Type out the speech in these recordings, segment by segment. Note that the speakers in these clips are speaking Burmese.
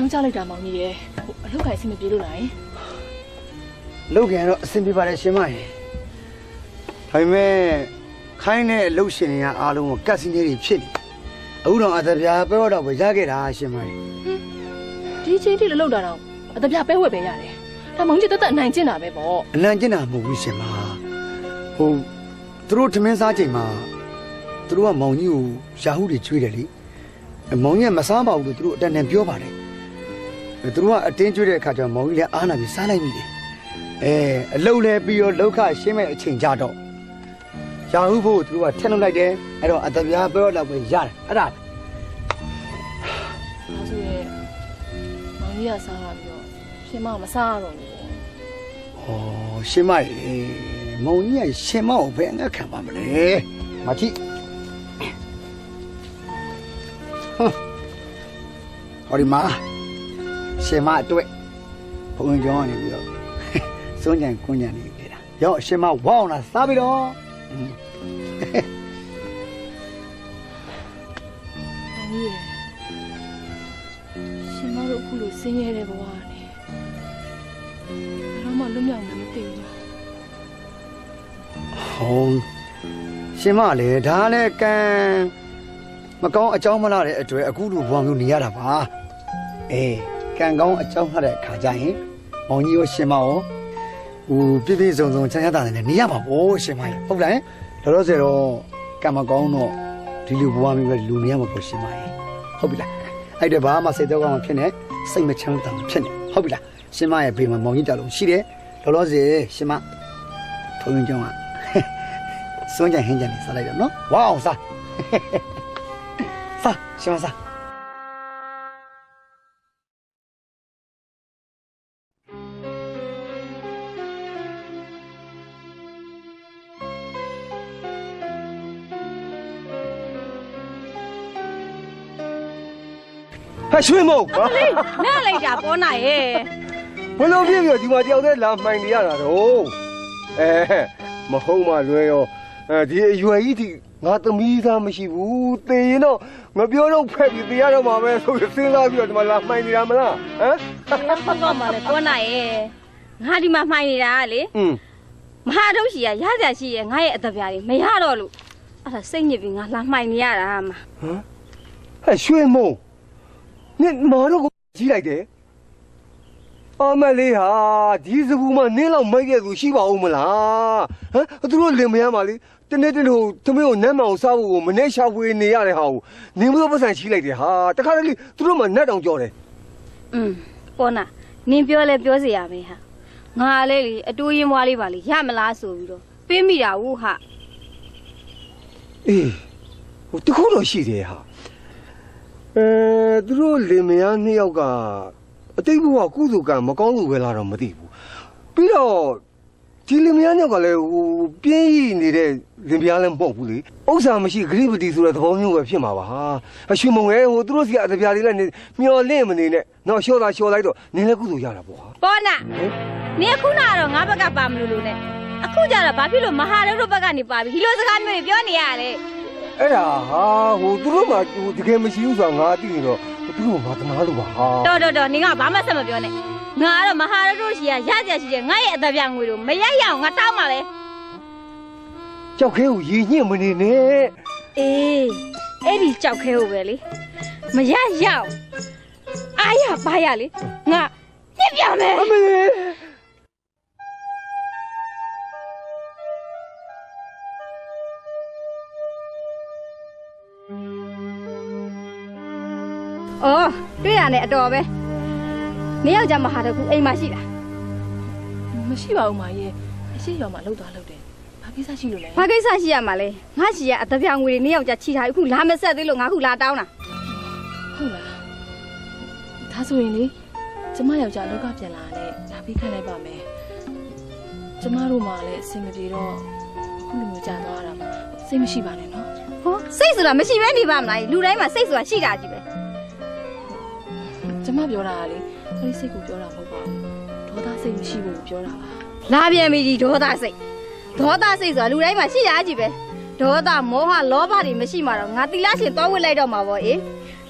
လုံးကြလိုက်တာမောင်ကြီးရဲ့အလုပ်ကအဆင်မပြေလို့လားလုပ်ကြတော့အဆင်ပြေပါတယ်ရှင်မရေဒါပေမဲ့ခိုင်းတဲ့လှုပ်ရှင်တွေကအားလုံးကကတ်စီနေတွေဖြစ်နေအခုတော့အတပြားပဲတော့ပဲရခဲ့တာရှင်မရေဒီချိန်ထိလှုပ်တာတော့အတပြားပဲဝက်ပဲရတယ်ဒါမောင်ကြီးတက်တက်အနိုင်ကျင့်တာပဲပေါ့အနိုင်ကျင့်တာမဟုတ်ဘူးရှင်မဟိုသူတို့ထမင်းစားချိန်မှာသူတို့ကမောင်ကြီးကိုရာဟုတွေကျွေးတယ်လေမောင်ကြီးကမစားပါဘူးလို့သူတို့အတန်တန်ပြောပါတယ်သူတို့ကအတင်းကျွေးတဲ့အခါကျတော့မောင်ကြီးလည်းအားနာပြီးစားလိုက်မိတယ်အလုတ်လဲပြီးတော့လောက်ခရှင်းမဲ့အချိန်ကြတော့ရာဟုဖို့သူတို့ကထက်နှုတ်လိုက်တယ်အဲ့တော့အတပြားပဲတော့ပဲရတယ်အဲ့ဒါဆိုရင်မောင်ကြီးကစားလာပြီးတော့ရှင်မမစားရတော့ဘူးဩရှင်မရေမောင်ကြီးကရှင်မကိုပဲအငတ်ခံပါမလဲမကြည့်ဟောဒီမှာရှင်မအတွက်ဘုံကြောင်းနေပြီးတော့စွန့်ကြံကွန်းကြံနေကြတာရောက်ရှင်မဝေါအောင်လားစားပြီးတော့ရှင်မတို့အခုလိုဆင်းရဲတဲ့ဘဝနဲ့ဘာမှလွတ်မြောက်မသိဘူးဟောရှင်မလည်းဒါလည်းကံမကောင်းအကြောင်းမလားတဲ့အတွက်အခုလိုဘဝမျိုးနေရတာပါကံကောင်းအကြောင်းလှတဲ့အခါကျရင်မောင်ကြီးရောရှင်မရောဟိုပြည့်ပြည့်စုံစုံချမ်းသာတယ်နေရပါဘောရှင်မရေဟုတ်လားတော်တော်စေတော့ကံမကောင်းတော့ဒီလိုဘဝမျိုးပဲလူနေရမှာပေါ့ရှင်မရေဟုတ်ပြီလားအဲ့ဒါဘာမှစိတ်တော့ကောင်းမဖြစ်နဲ့စိတ်မချမ်းသာမဖြစ်နဲ့ဟုတ်ပြီလားရှင်မရဲ့ဘေးမှာမောင်ကြီးတောင်ရှိတယ်တော်တော်စေရှင်မဖုန်းကြောင်းကစွန့်ကြံဟင်းကြံနေစားလိုက်တော့နော်ဝါအောင်စားစားရှင်မစားရွှေမုံနဲ့လိုက်တာပေါ်နိုင်ရဲ့ဘလို့ပြည့်ပြီးဒီမှာတယောက်တည်းလာမှိုင်နေရတာတော့မဟုတ်မှလွယ်ရောဒီအရွယ်ကြီးဒီငါသမီးသားမရှိဘူးသေရင်တော့ငါပြောတော့ဖက်ပြီးသေရတော့မှာပဲဆိုပြီးစဉ်းစားပြီးတော့ဒီမှာလာမှိုင်နေတာမလားဟုတ်ကောမှလည်းပေါ်နိုင်ရဲ့ငါဒီမှာမှိုင်နေတာလေမဟာတို့ရှိရရစရာရှိရဲ့ငါရဲ့အတပြားတွေမရတော့လို့အဲ့ဒါစိတ်ညစ်ပြီးငါလာမှိုင်နေရတာမှာရွှေမုံနင်မာတော့ကိုကြီးလိုက်တယ်အမလေးဟာဒီစပူမနင်းလောက်မိုက်တဲ့သူရှိပါဦးမလားသူတို့လင်မယားပါလေတနေ့တနေ့သမီးကိုနမ်းမအောင်စားဖို့မနဲ့ရှာဖွေနေရတဲ့ဟာကိုနင်မလို့ပတ်စံရှိလိုက်တယ်ဟာတခါတလေသူတို့မှနတ်တောင်ကြောတယ်ပေါ်နာနင်ပြောလဲပြောစီရမယ်ဟာငါလေးလေအတူရင်မွားလေးပါလေရမလားဆိုပြီးတော့ပေးမိတာဟုတ်ဟာအေးဟိုတခုတော့ရှိတယ်ဟာသူတို့လင်မယားနှစ်ယောက်ကအတိတ်ဘဝကုသိုလ်ကံမကောင်းလို့ပဲလားတော့မသိဘူးပြီးတော့ဒီလင်မယားနှစ်ယောက်ကလည်းဟိုပြင်းရည်နေတဲ့လင်မယားလည်းမဟုတ်ဘူးလေဥစ္စာမရှိဂရိပတိဆိုတဲ့သဘောမျိုးပဲဖြစ်မှာပါဟာရွှေမုံရဲ့ဟိုသူတို့စီကအတပြားလေးလည်းမျောလင့်မနေနဲ့တော့လျှော့လိုက်တော့နင်းလည်းကုသိုလ်ရတာပေါ့ဟာပေါ်နာနင်ခုနကတော့ငါဘက်ကပါမလို့နဲ့အခုကျတော့ဘာဖြစ်လို့မဟာတို့ဘက်ကနေပါပြီဒီလိုစကားမျိုးတွေပြောနေရလဲအဲ့ဒါဟာဟိုသူတို့ကဟိုတကယ်မရှိဘူးဆိုတာငါသိနေတော့သူတို့ကငါတနာလို့ပါဟာတော်နင်ကဘာမှဆက်မပြောနဲ့ငါကတော့မဟာတို့ရှိရရစရာရှိတယ်ငါရဲ့အသက်ပြငွေတို့မရရအောင်ငါတောင်းပါပဲကြောက်ခဲကိုရေညှင့်မနေနဲ့အေးအဲ့ဒီကြောက်ခဲကိုပဲလေမရရအောင်အားရပါရလေငါညှစ်ပြမယ်အမေအော်တွေ့ရနဲ့အတော်ပဲမယောက်ျားမဟာတကူအိမ်မှာရှိတာမရှိပါဘူးမရဲ့အရှိရောမှာလှုပ်သွားလှုပ်တယ်ဘာကိစ္စရှိလို့လဲဘာကိစ္စရှိရမှာလဲငါရှိရအတပြားငွေတွေမယောက်ျားချီထားအခုလာမဆက်သေးလို့ငါခုလာတောင်းတာဟုတ်လားဒါဆိုရင်လေကျမယောက်ျားလောကပြန်လာတဲ့လာပြီးခိုင်းလိုက်ပါမယ်ကျမတို့မှလည်းအဆင်မပြေတော့အခုလိုမျိုးကြာသွားတာစိတ်မရှိပါနဲ့နော်ဟောစိတ်ဆိုတာမရှိဘဲနေပါမလားလူတိုင်းမှာစိတ်ဆိုတာရှိတာကြီးပဲကျမပြောတာကလေအဲ့ဒီစိတ်ကိုပြောတာမဟုတ်ပါဘူးဒေါသစိတ်မရှိဘူးပြောတာပါလာပြန်ပြီဒီဒေါသစိတ်ဆိုတာလူတိုင်းမှာရှိတာကြီးပဲဒေါသမောဟလောဘတွေမရှိမှတော့ငါသီလရှင်သွားဝစ်လိုက်တော့မှာပေါ့အေး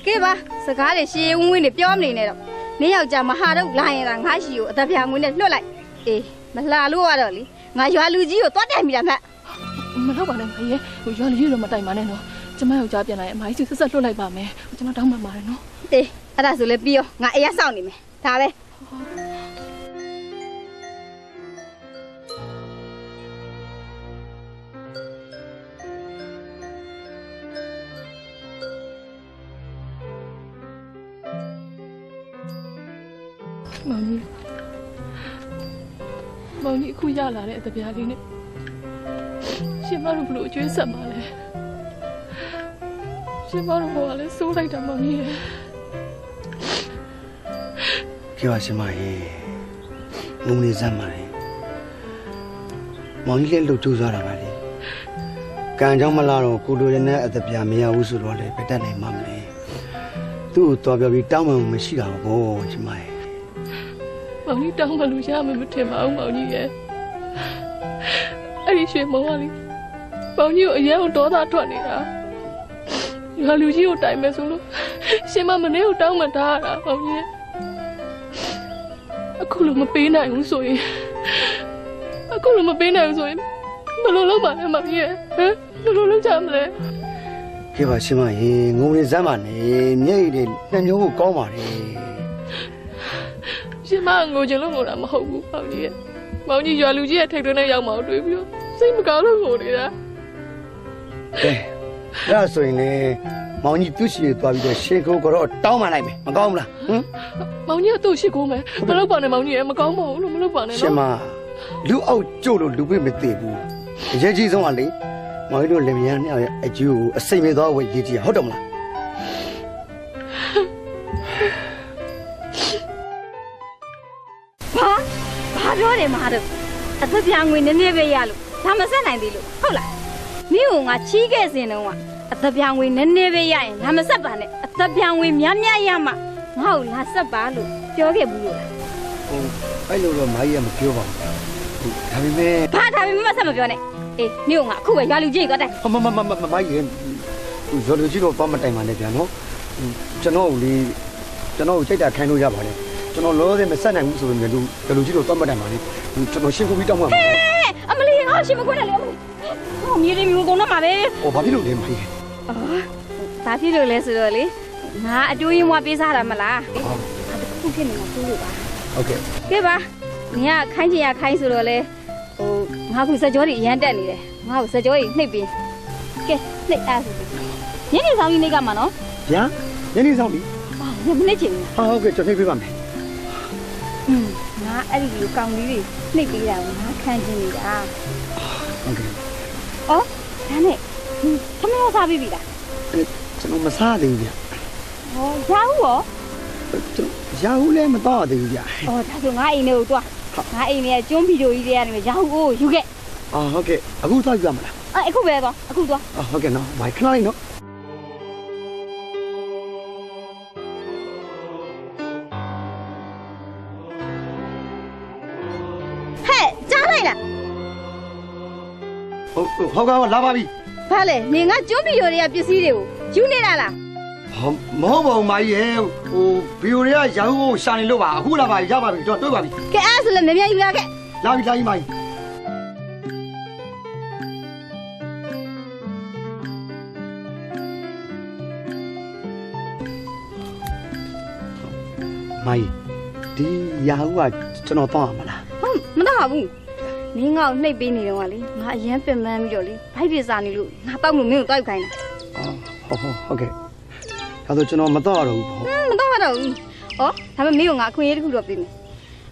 ကဲပါစကားတွေရှည်ဝင်းဝင်းတွေပြောမနေနဲ့တော့ နေယောက်ျားမဟာတော့လာရင်လားငါရှိကိုအသက်ပြာငွေနဲ့လွတ်လိုက်အေးမလှလို့ရတော့လေငါရွာလူကြီးကိုသွားတိုင်မိတာမှတ်မလုပ်ပါနဲ့မရဲ့ဟိုရွာလူကြီးတော့မတိုင်ပါနဲ့နော်ကျမယောက်ျားပြန်လာရင်အမကြီးဆက်ဆက်လွတ်လိုက်ပါမယ်ကျမတောင်းပန်ပါတယ်နော်အေးအဲ့ဒါဆိုလည်းပြီးရောငါအေးရစောင့်နေမယ်ဒါပဲမောင်ကြီးအခုရလာတဲ့အတပြားလေးနဲ့ရှင်မတို့ဘလို့အကျွေးဆက်ပါလဲရှင်မတို့ဘောကလည်းစိုးလိုက်တာမောင်ကြီးရဲ့ပြောပါရှင်မရေငုံနေစမ်းပါလေမောင်ကြီးလည်းလှုပ်ကြိုးစားတာပါလေကံကြောင့်မလားတော့ကိုလိုရတဲ့အတပြားမရဘူးဆိုတော့လေပြတ်တတ်နိုင်မှာမလဲသူ့ကိုတော်ပြောပြီးတောင်းပန်မှုမရှိတာဘောရှင်မရေမောင်ကြီးတောင်းမလို့ရမယ်မထင်ပါဘူးမောင်ကြီးရဲ့အဲ့ဒီရွှေမောင်ကလေမောင်ကြီးကိုအရင်ကဒေါသထွက်နေတာရွာလူကြီးကိုတိုင်မယ်ဆိုလို့ရှင်မမနေကိုတောင်းမှထားရတာမောင်ကြီးအခုလိုမပေးနိုင်ဘူးဆိုရင်ဘယ်လိုလုပ်ပါလဲမောင်ကြီးရဲ့ဟမ်ဘယ်လိုလုပ်ကြမလဲခေပါရှင်မရေငုံနေစမ်းပါနဲ့မျက်ရည်တွေနှမျိုးကိုကောင်းပါလေရှင်မငိုချင်လို့ငိုတာမဟုတ်ဘူးမောင်ကြီးရဲ့မောင်ကြီးရွာလူကြီးရဲ့ထိတ်ထွင်းနဲ့ရောက်မှတွေ့ပြီးတော့စိတ်မကောင်းလို့ငိုနေတာကဲအဲ့ဒါဆိုရင်လေမောင်ကြီးသူ့ရှိရသွားပြီးတော့ရှေးကိုကတော့တောင်းမှလိုက်မယ်မကောင်းဘူးလားဟမ်မောင်ကြီးကသူ့ရှိကိုမယ်မလုပ်ပါနဲ့မောင်ကြီးရဲ့မကောင်းပါဘူးလို့မလုပ်ပါနဲ့နော်ရှင်မလူအောက်ကျို့လို့လူပိမသိဘူးအရေးကြီးဆုံးကလေမောင်ကြီးတို့လင်မယားနှစ်ယောက်ရဲ့အကျိုးကိုအစိမ့်မဲ့သွားဝယ်ရေးကြည့်ဟုတ်တယ်မလားဘာပြောတယ်မဟာတို့အသက်ပြာငွေနည်းနည်းပဲရလို့ဒါမဆက်နိုင်သေးလို့ဟုတ်လားမင်းကငါချီးခဲ့စင်တော့ကအသက်ပြာငွေနည်းနည်းပဲရရင်ဒါမဆက်ပါနဲ့အသက်ပြာငွေများများရမှငါ့ကိုလာဆက်ပါလို့ပြောခဲ့ဘူးလို့လားဟုတ်အဲ့လိုတော့မာကြီးကမပြောပါဘူးဒါပေမဲ့ဘာဒါပေမဲ့ဆက်မပြောနဲ့အေးမင်းကငါအခုပဲရွာလူကြီးကိုတိုင်မာကြီးရွာလူကြီးတော့ပါမတိုင်ပါနဲ့ဗျာနော်ကျွန်တော်ကြိတ်တာခိုင်းလို့ရပါလေကျွန်တော်လောဆယ်မဆက်နိုင်ဘူးဆိုပေမဲ့လူကြီးတို့သွားမတိုင်ပါနဲ့ကျွန်တော်ရှင်းခုပြီးတောင်းမှာအမလီငါရှင်းမခွင့်တယ်လေအမလီဟောမြေတွေမျိုးကုန်တော့မှာပဲဟောဘာဖြစ်လို့လဲမကြီးဘာဖြစ်လို့လဲဆိုတော့လေငါအတူရင်မွားပေးစားတာမလားအခုဖြစ်နေတာသူ့လို့ပါဟုတ်ကဲ့ကဲပါနင်ကခိုင်းချင်ရခိုင်းဆိုတော့လေငါကစကြောတွေအရန်တက်နေတယ်ငါ့ကိုစကြောတွေနှိပ်ပြီးကဲနှိပ်အားဆိုညနေဆောင်ကြီးနှိပ်ကမှာနော်ဗျာညနေဆောင်ပြီညမနှိပ်ချင်ဘူးဟုတ်ကဲ့ကျွန်တော်နှိပ်ပေးပါမယ်ငါအဲ့ဒီလိုကောင်းလေးတွေနှိပ်ပေးတာကိုငါခံချင်နေတာဟုတ်ကဲ့အော်ဒါနဲ့ခမရောစားပြီးပြီလားကျွန်တော်မစားသေးဘူးဗျဟောရာဟုရောရာဟုလည်းမတော့သေးဘူးဗျအော်ဒါဆိုငါအိမ်ထဲကိုတွားငါအိမ်ထဲကကျွန်းဗီဒီယိုကြီးတွေကနေရာဟုကိုယူခဲ့ဟုတ်ကဲ့အခုသွားယူရမလားအခုပဲသွားအခုသွားဟုတ်ကဲ့နော်မိုက်ခဏလေးနော်ဟုတ်ကဲ့လာပါပြီဘာလဲနေငါကျွန်းဗီဒီယိုတွေကပစ္စည်းတွေကိုယူနေတာလားမဟုတ်ပါဘူးမကြီးရဲ့ဗီဒီယိုတွေကရာဟုကိုရှာနေလို့ပါအခုလာပါပြီရပါပြီတော့တွေ့ပါပြီကဲအဲ့ဆိုလည်းမြမြယူလာခဲ့လာပြီမကြီးဒီရာဟုကကျွန်တော်တော့မလားဟုတ်မတော့ဘူးမင်းငါ့ကိုနှိပ်ပေးနေတော့ကလေငါအရန်ပင်ပန်းပြီးတော့လေဘိုက်ပြေစာနေလို့ငါတောက်လို့မင်းကိုတောက်ခိုင်းတာဟုတ်ကဲ့ဒါဆိုကျွန်တော်မတော့ရတော့ဘူးမတော့ရတော့ဘူးဩဒါပေမဲ့မင်းကငါအခွင့်အရေးတစ်ခုတော့ပေးမယ်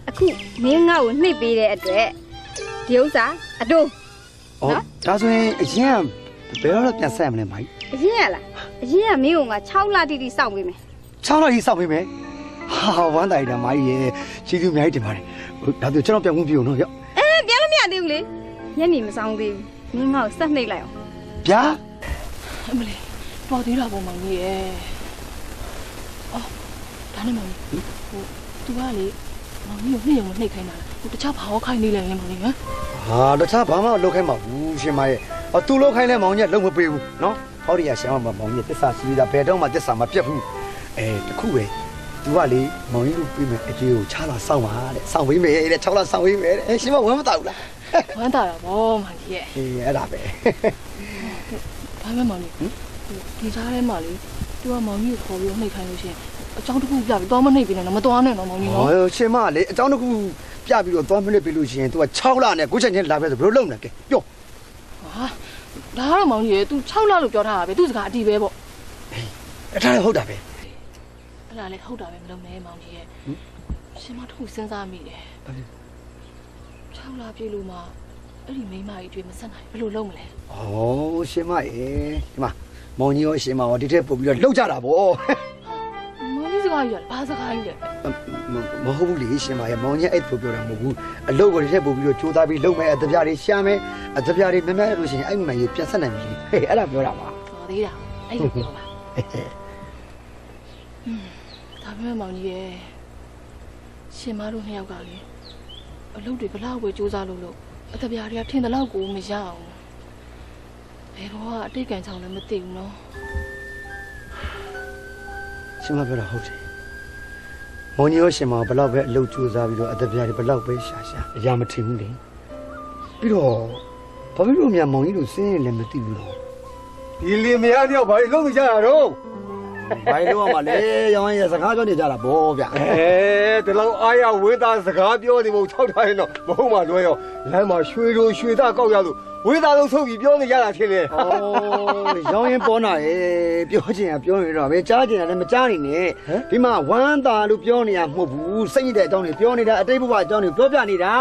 အခုမင်းငါ့ကိုနှိပ်ပေးတဲ့အတွက်ဒီဥစ္စာအတိုးနော်ဒါဆိုရင်အရင်ကဘယ်တော့ပြန်ဆက်မလဲမိုင်းအရင်ကလားအရင်ကမင်းကငါ6လတိတိစောင့်ပေးမယ်6လတိစောင့်ပေးမယ်ဟာဝမ်းတိုင်တာမိုင်းရဲ့ချီးကျူးအများကြီးတင်ပါတယ်ဒါဆိုကျွန်တော်ပြန်ဝင်ပြအောင်နော်ပြန်လို့မရသေးဘူးလေညနေမဆောင်သေးဘူးမင်းငါ့ကိုဆက်နှိပ်လိုက်အောင်ဗျာအမလေးပေါ်သေးတာပေါ့မောင်ကြီးရဲ့အော်ဒါနဲ့မောင်ကြီးသူကလေမောင်ကြီးကိုနှိပ်ရုံနှိပ်ခိုင်းတာလားတခြားဘာဟောခိုင်းနေလဲမောင်ကြီးဟမ်တခြားဘာမှလုပ်ခိုင်းမှာဘူးရှင်မရဲ့သူလုပ်ခိုင်းလဲမောင်ကြီးကလုပ်မပေးဘူးနော်ဟောဒီကရှင်မမောင်ကြီးတစ္ဆာရှိတာဘယ်တော့မှတစ္ဆာမပြတ်ဘူးတခုပဲ သူကလေမောင်ကြီးတို့ပြီးမယ်အကျေကို6လစောင့်ပါတဲ့စောင့်ပေးမယ်တဲ့6လစောင့်ပေးမယ်တဲ့ရှင်မဝမ်းမတောက်လား ဝမ်းသာတာဗောမောင်ကြီးရဲ့ အေးအဲ့ဒါပဲ ဒါမဲ့မောင်ကြီးဒီစားထဲမှာလေသူကမောင်ကြီးကိုခေါ်ပြီးနှိပ်ခိုင်းလို့ရှိရင်အကြောင်းတစ်ခုပြပြီးတော့မနှိပ်ပြီးနဲ့မတော်နဲ့တော့မောင်ကြီးနော် ဟောရှင်မလေအကြောင်းတစ်ခုပြပြီးတော့သွားမနစ်ပြီလို့ရှိရင် तू က6လနဲ့ကိုချက်ချင်းလာပဲဆိုဘယ်လိုလုပ်လဲကဲပြော ဟာဒါကတော့မောင်ကြီးရဲ့ तू 6လလို့ပြောထားတာပဲသူ့စကားအတီးပဲပေါ့ အဲ့ဒါလည်းဟုတ်တာပဲ အဲ့ဒါလည်းဟုတ်တာပဲမလုပ်နဲ့မောင်ကြီးရဲ့ရှင်မတစ်ခုစဉ်းစားမိတယ်6လပြည့်လို့မှအဲ့ဒီမိန်းမကြီးတွေ့မဆက်နိုင်ဘယ်လိုလုပ်မလဲ ဩရှင်မရေဒီမှာမောင်ကြီးရောရှင်မရောဒီထက်ပို့ပြီးတော့လှုပ်ကြတာဗော မောင်ကြီးစကားကြီးကဘာစကားကြီးလဲ မဟုတ်ဘူးလေရှင်မရေမောင်ကြီးအဲ့လိုပြောတာမဟုတ်ဘူးအလုပ်ကိုဒီထက်ပို့ပြီးတော့ကြိုးစားပြီးလုပ်မယ်အတပြားတွေရှာမယ်အတပြားတွေများများလို့ရှိရင်အဲ့မှန်ကြီးပြန်ဆက်နိုင်ပြီဟေးအဲ့ဒါပြောတာပါ တော်သေးတာအဲ့လိုပြောပါဒါပေမဲ့မောင်ကြီးရဲ့ရှင်မတို့နှစ်ယောက်ကလေအလုပ်တွေဘလောက်ပဲစူးစမ်းလို့အတပြားတွေကထင်တယ်လို့ကိုမရအောင်ဘယ်တော့အတိတ်ကံချောင်းလည်းမသိဘူးနော် ရှင်မပြောတာဟုတ်တယ်မောင်ကြီးရောရှင်မဘလောက်ပဲအလုပ်ကြိုးစားပြီးတော့အတပြားတွေဘလောက်ပဲရှာအရာမထင်ဘူးလေပြီးတော့ဘာဖြစ်လို့များမောင်ကြီးတို့စင်းရင်လည်းမသိဘူးတော့ ဒီလင်မယားတယောက်ဘာလို့လုံးနေကြတာတော့ ဘာလို့ရမှာလဲရောင်းရင်စကားပြောနေကြတာဗောဗျာ ဒီလောက်အားရဝေးသားစကားပြောနေမို့၆ထားရင်တော့မဟုတ်မှလွဲရောလမ်းမှာရွှေတို့ရွှေသားကောက်ရလို့ဝေးသားလုံးဆုပ်ပြီးပြောနေကြတာထင်တယ် ဩရောင်းရင်ပေါ်လာရဲ့ပြောချင်တာပြောနေတော့ပဲကြားချင်တာလည်းမကြားနေနဲ့ဒီမှာဝမ်းသာလို့ပြောနေရမဟုတ်ဘူးစိတ်ညစ်တဲ့အကြောင်းတွေပြောနေတာအတိတ်ဘဝအကြောင်းတွေပြောပြနေတာ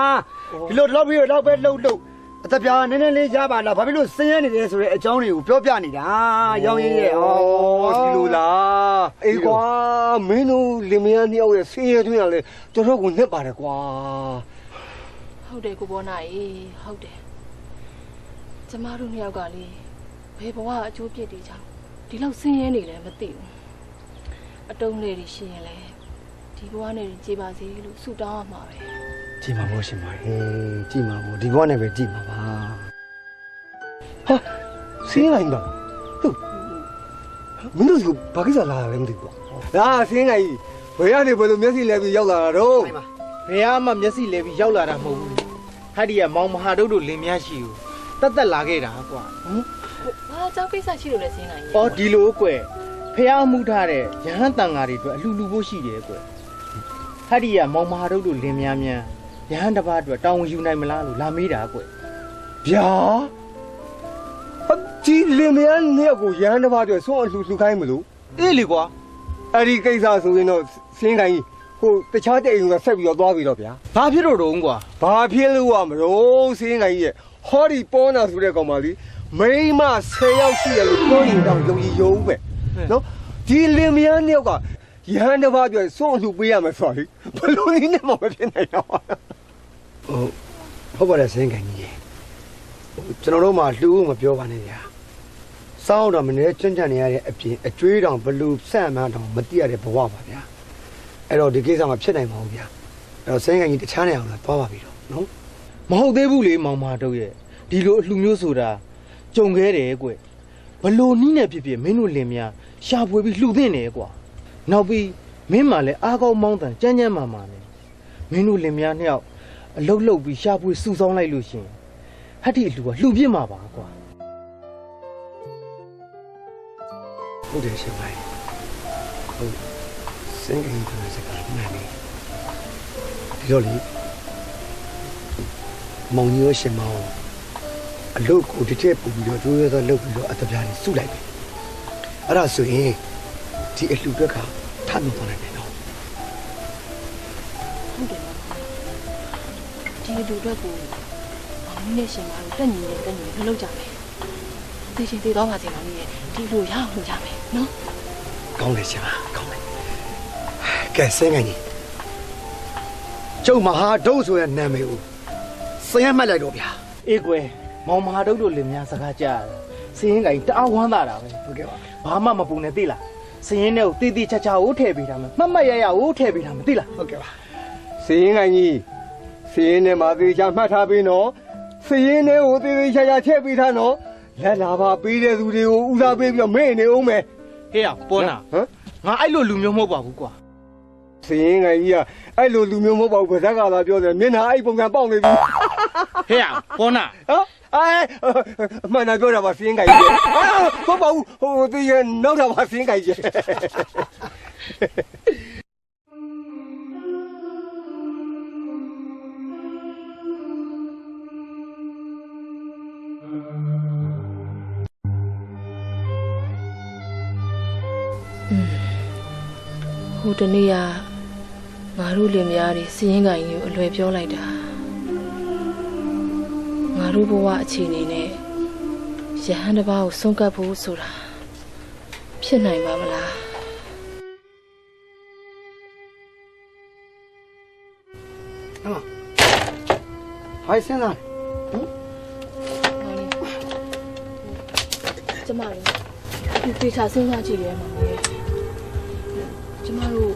ဒီလိုတော့ပြီးတော့ပဲလှုပ်အတပြားနည်းနည်းလေးရပါလားဘာဖြစ်လို့ဆင်းရဲနေတယ်ဆိုတဲ့အကြောင်းတွေကိုပြောပြနေတာရောင်းရင်ရဲ့ဩ ဒီလိုလားအေးကွာမင်းတို့လင်မယားနှစ်ယောက်ရဲ့ဆင်းရဲတွင်းကလည်းတော်တော်ကိုနှစ်ပါတယ်ကွာ ဟုတ်တယ်ကိုဘောနာရေဟုတ်တယ်ကျမတို့နှစ်ယောက်ကလေဘယ်ဘဝအကျိုးပြစ်တွေကြောင့်ဒီလောက်ဆင်းရဲနေလဲမသိဘူးအတုံးလေးတွေရှိရင်လေဒီဘဝနဲ့ကြည်ပါစေလို့ဆုတောင်းရမှာပဲ ကြည့်မှာပေါ့ရှင်မဟေးကြည့်မှာပေါ့ဒီဘဝနဲ့ပဲကြည့်မှာပါ ဟာဆင်းရဲနေတာဟုတ်မင်းတို့ကဘာကိစ္စလာလဲမသိဘူးကွာဒါဆင်းရဲကြီးဘယ်ရနေဘယ်လိုမျက်စိလဲပြီးရောက်လာတာတော့ ဘယ်မှမျက်စိလဲပြီးရောက်လာတာမဟုတ်ဘူးဟာဒီကမောင်မဟာတို့တို့လင်မယားရှိဘူးတက်လာခဲ့တာကွာ ဘာအကြောင်းကိစ္စရှိလို့လဲစင်းနိုင်ကြီး ။အော်ဒီလိုကွယ်ဖះမှုထားတဲ့ရဟန်းတန်ဃာတွေအတွက်အလှလူဖို့ရှိတယ်ကွယ်။ဟာဒီကမောင်မဟာတို့တို့လင်များများရဟန်းတစ်ပါးအတွက်တောင်းဝန်ယူနိုင်မလားလို့လာမေးတာကွယ် ဗျာဒီလင်မယားနှစ်ယောက်ကိုရဟန်းတစ်ပါးအတွက်ဆုံးအလှခိုင်းမလို့ ။အေးလေကွာ အဲ့ဒီကိစ္စဆိုရင်တော့ဆင်းခိုင်းဟိုတခြားတဲ့အိမ်ကဆက်ပြီးတော့သွားပြီတော့ဗျာ ။ဘာဖြစ်လို့တော့ကွာ ဘာဖြစ်လို့ရမလို့ဆင်းခိုင်းရဲ့ဟောဒီပေါ်နာဆိုတဲ့ကောင်မလေးမိမ10ယောက်ရှိတယ်လို့ပြောရင်တော့ယုံကြည်ရုံပဲနော်ဒီလင်မယားနှစ်ယောက်ကရဟန်းတစ်ပါးအတွက်ဆုံးအလှပေးရမယ်ဆိုတော့လေဘလို့နည်းနဲ့မှမဖြစ်နိုင်တော့ ဟုတ်ပါတယ်စင်ကန်ကြီးကျွန်တော်တို့မှလှူမပြောပါနဲ့ဗျာစောင်းတော့မနေကျွန့်ကြံနေရတဲ့အပြင်အကျွေးတောင်ဘလူဆန့်မှန်းတောင်မတိရတဲ့ဘဝပါဗျာအဲ့တော့ဒီကိစ္စမှာဖြစ်နိုင်မှာဘူးဗျာအဲ့တော့စင်ကန်ကြီးတခြားနေအောင်လာသွားပါပြီတော့နော် ။မဟုတ်သေးဘူးလေမောင်မဟာတို့ရဲ့ဒီလိုအလှမျိုးဆိုတာကြုံခဲ့တယ်ကွယ်။ဘလို့နီးနေဖြစ်ဖြစ်မင်းတို့လင်များရှာဖွေပြီးလှူသင့်တယ်ကွာ။နောက်ပြီးမင်းမှလည်းအားကောင်းမောင်းတန်ကြမ်းကြမ်းမာမာနဲ့မင်းတို့လင်များနှစ်ယောက်အလုတ်လုတ်ပြီးရှာဖွေစုဆောင်းလိုက်လို့ရှင်ဟတ်ဒီအလှကလှူပြစ်မှာပါကွာ ဟုတ်တယ်ရှင်မိုင်းဟုတ်စင်ကန်ကြီးကစကားမှန်တယ်ဒီတော့လေမောင်ကြီးရောရှင်မောင်အလုတ်ကိုတစ်ချက်ပူပြီးတော့ဒိုးရတော့လုတ်ပြီးတော့အတပြားကြီးစုလိုက်ပြီအဲ့ဒါဆိုရင်ဒီအလှဘက်ကထပ်လို့သွားနိုင်တယ်နော် ဟုတ်တယ်ဒီလူတော့ကိုမောင်ကြီးနဲ့ရှင်မတို့တက်ညီမလုပ်ကြမယ်သိချင်းသိတော့ပါစေမောင်ကြီးရဲ့ဒီလူရအောင်လုပ်ကြမယ်နော် ကောင်းတယ်ရှင်ပါကောင်းတယ်ကဲစင်ကန်ကြီးကျုပ်မဟာဒုတ်ဆိုတဲ့နာမည်ကိုစင်ရမှတ်လိုက်တော့ဗျာ အေးကွယ်မောင်မဟာတို့တို့လင်များစကားကြားရတယ်စင်းရင်ကတအားဝမ်းသာတာပဲ ဟုတ်ကဲ့ပါ ဘာမှမပူနဲ့သိလားစင်းရင်နဲ့ကိုတီတီချာချာကိုထည့်ပေးတာမယ်မှတ်မှတ်ရရကိုထည့်ပေးတာမယ်သိလား ဟုတ်ကဲ့ပါ စင်းခိုင်းကြီးစင်းနဲ့မှာသေချာမှတ်ထားပေးနော်စင်းနဲ့ကိုသေသေချာချာချက်ပေးထားနော်လက်လာပါပေးတဲ့သူတွေကိုဦးစားပေးပြီးတော့မေ့နေအောင်မယ် ဟေးရပေါ်နာ ဟမ် ငါအဲ့လိုလူမျိုးမဟုတ်ပါဘူးကွာ စရင်ငယ်ကြီးကအဲ့လိုလူမျိုးမဟုတ်ပါဘူးဗဇက်ကလာပြောတယ်မျက်နှာအဲ့ပုံစံပေါက်နေပြီ ဟဲ့ပေါ်နာ ဟမ်အမှန်တော့ပြောတာပါစရင်ငယ်ကြီးမဟုတ်ပါဘူးဟိုသူရနောက်တာပါစရင်ငယ်ကြီး ဟိုတနေ့ကငါတို့လင်မယားတွေစီးရင်ကန်ကြီးကိုအလွယ်ပြောလိုက်တာငါတို့ဘဝအခြေအနေနဲ့ရဟန်းတစ်ပါးကိုဆုံးကပ်ဖို့ဆိုတာဖြစ်နိုင်ပါမလား ဟိုင်စင်းသား ကျမတို့ဒီတေချာစဉ်းစားကြည့်ရဲမှာလေကျမတို့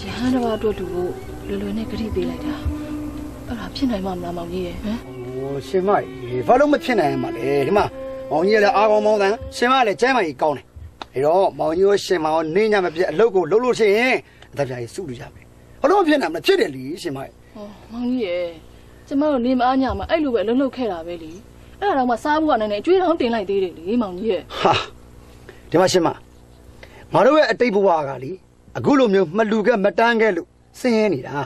ရဟန်းတစ်ပါးအတွက်တူဖို့လွယ်လွယ်နဲ့ဂရုပေးလိုက်တာအဲ့ဒါဖြစ်နိုင်မှာမလားမောင်ကြီးရဲ့ဟမ် ဟိုရှင်မကြီးဘာလို့မဖြစ်နိုင်မှာလဲဒီမှာမောင်ကြီးကလည်းအားကောင်းမောင်းတန်းရှင်မကလည်းကျမ်းမာကြီးကောင်းတယ်အဲတော့မောင်ကြီးကိုရှင်မအောင်နေညမပြတ်အလုပ်ကိုလုပ်လို့ရှိရင်အသက်ပြားကြီးစုလို့ရမယ်ဘာလို့မဖြစ်နိုင်မလဲဖြစ်တယ်လीရှင်မကြီး ဟောမောင်ကြီးရဲ့ကျမတို့နေမအားညမှာအဲ့လိုပဲလှုပ်လှုပ်ခဲ့တာပဲလीအဲ့ဒါတော့မှစားဖို့ကလည်းအကျွေးတောင်တင်လိုက်သေးတယ်လीမောင်ကြီးရဲ့ ဟာဒီမှာရှင်မငါတို့ရဲ့အတိတ်ဘဝကလीအခုလိုမျိုးမလူခဲ့မတန်းခဲ့လို့ဆင်းရဲနေတာ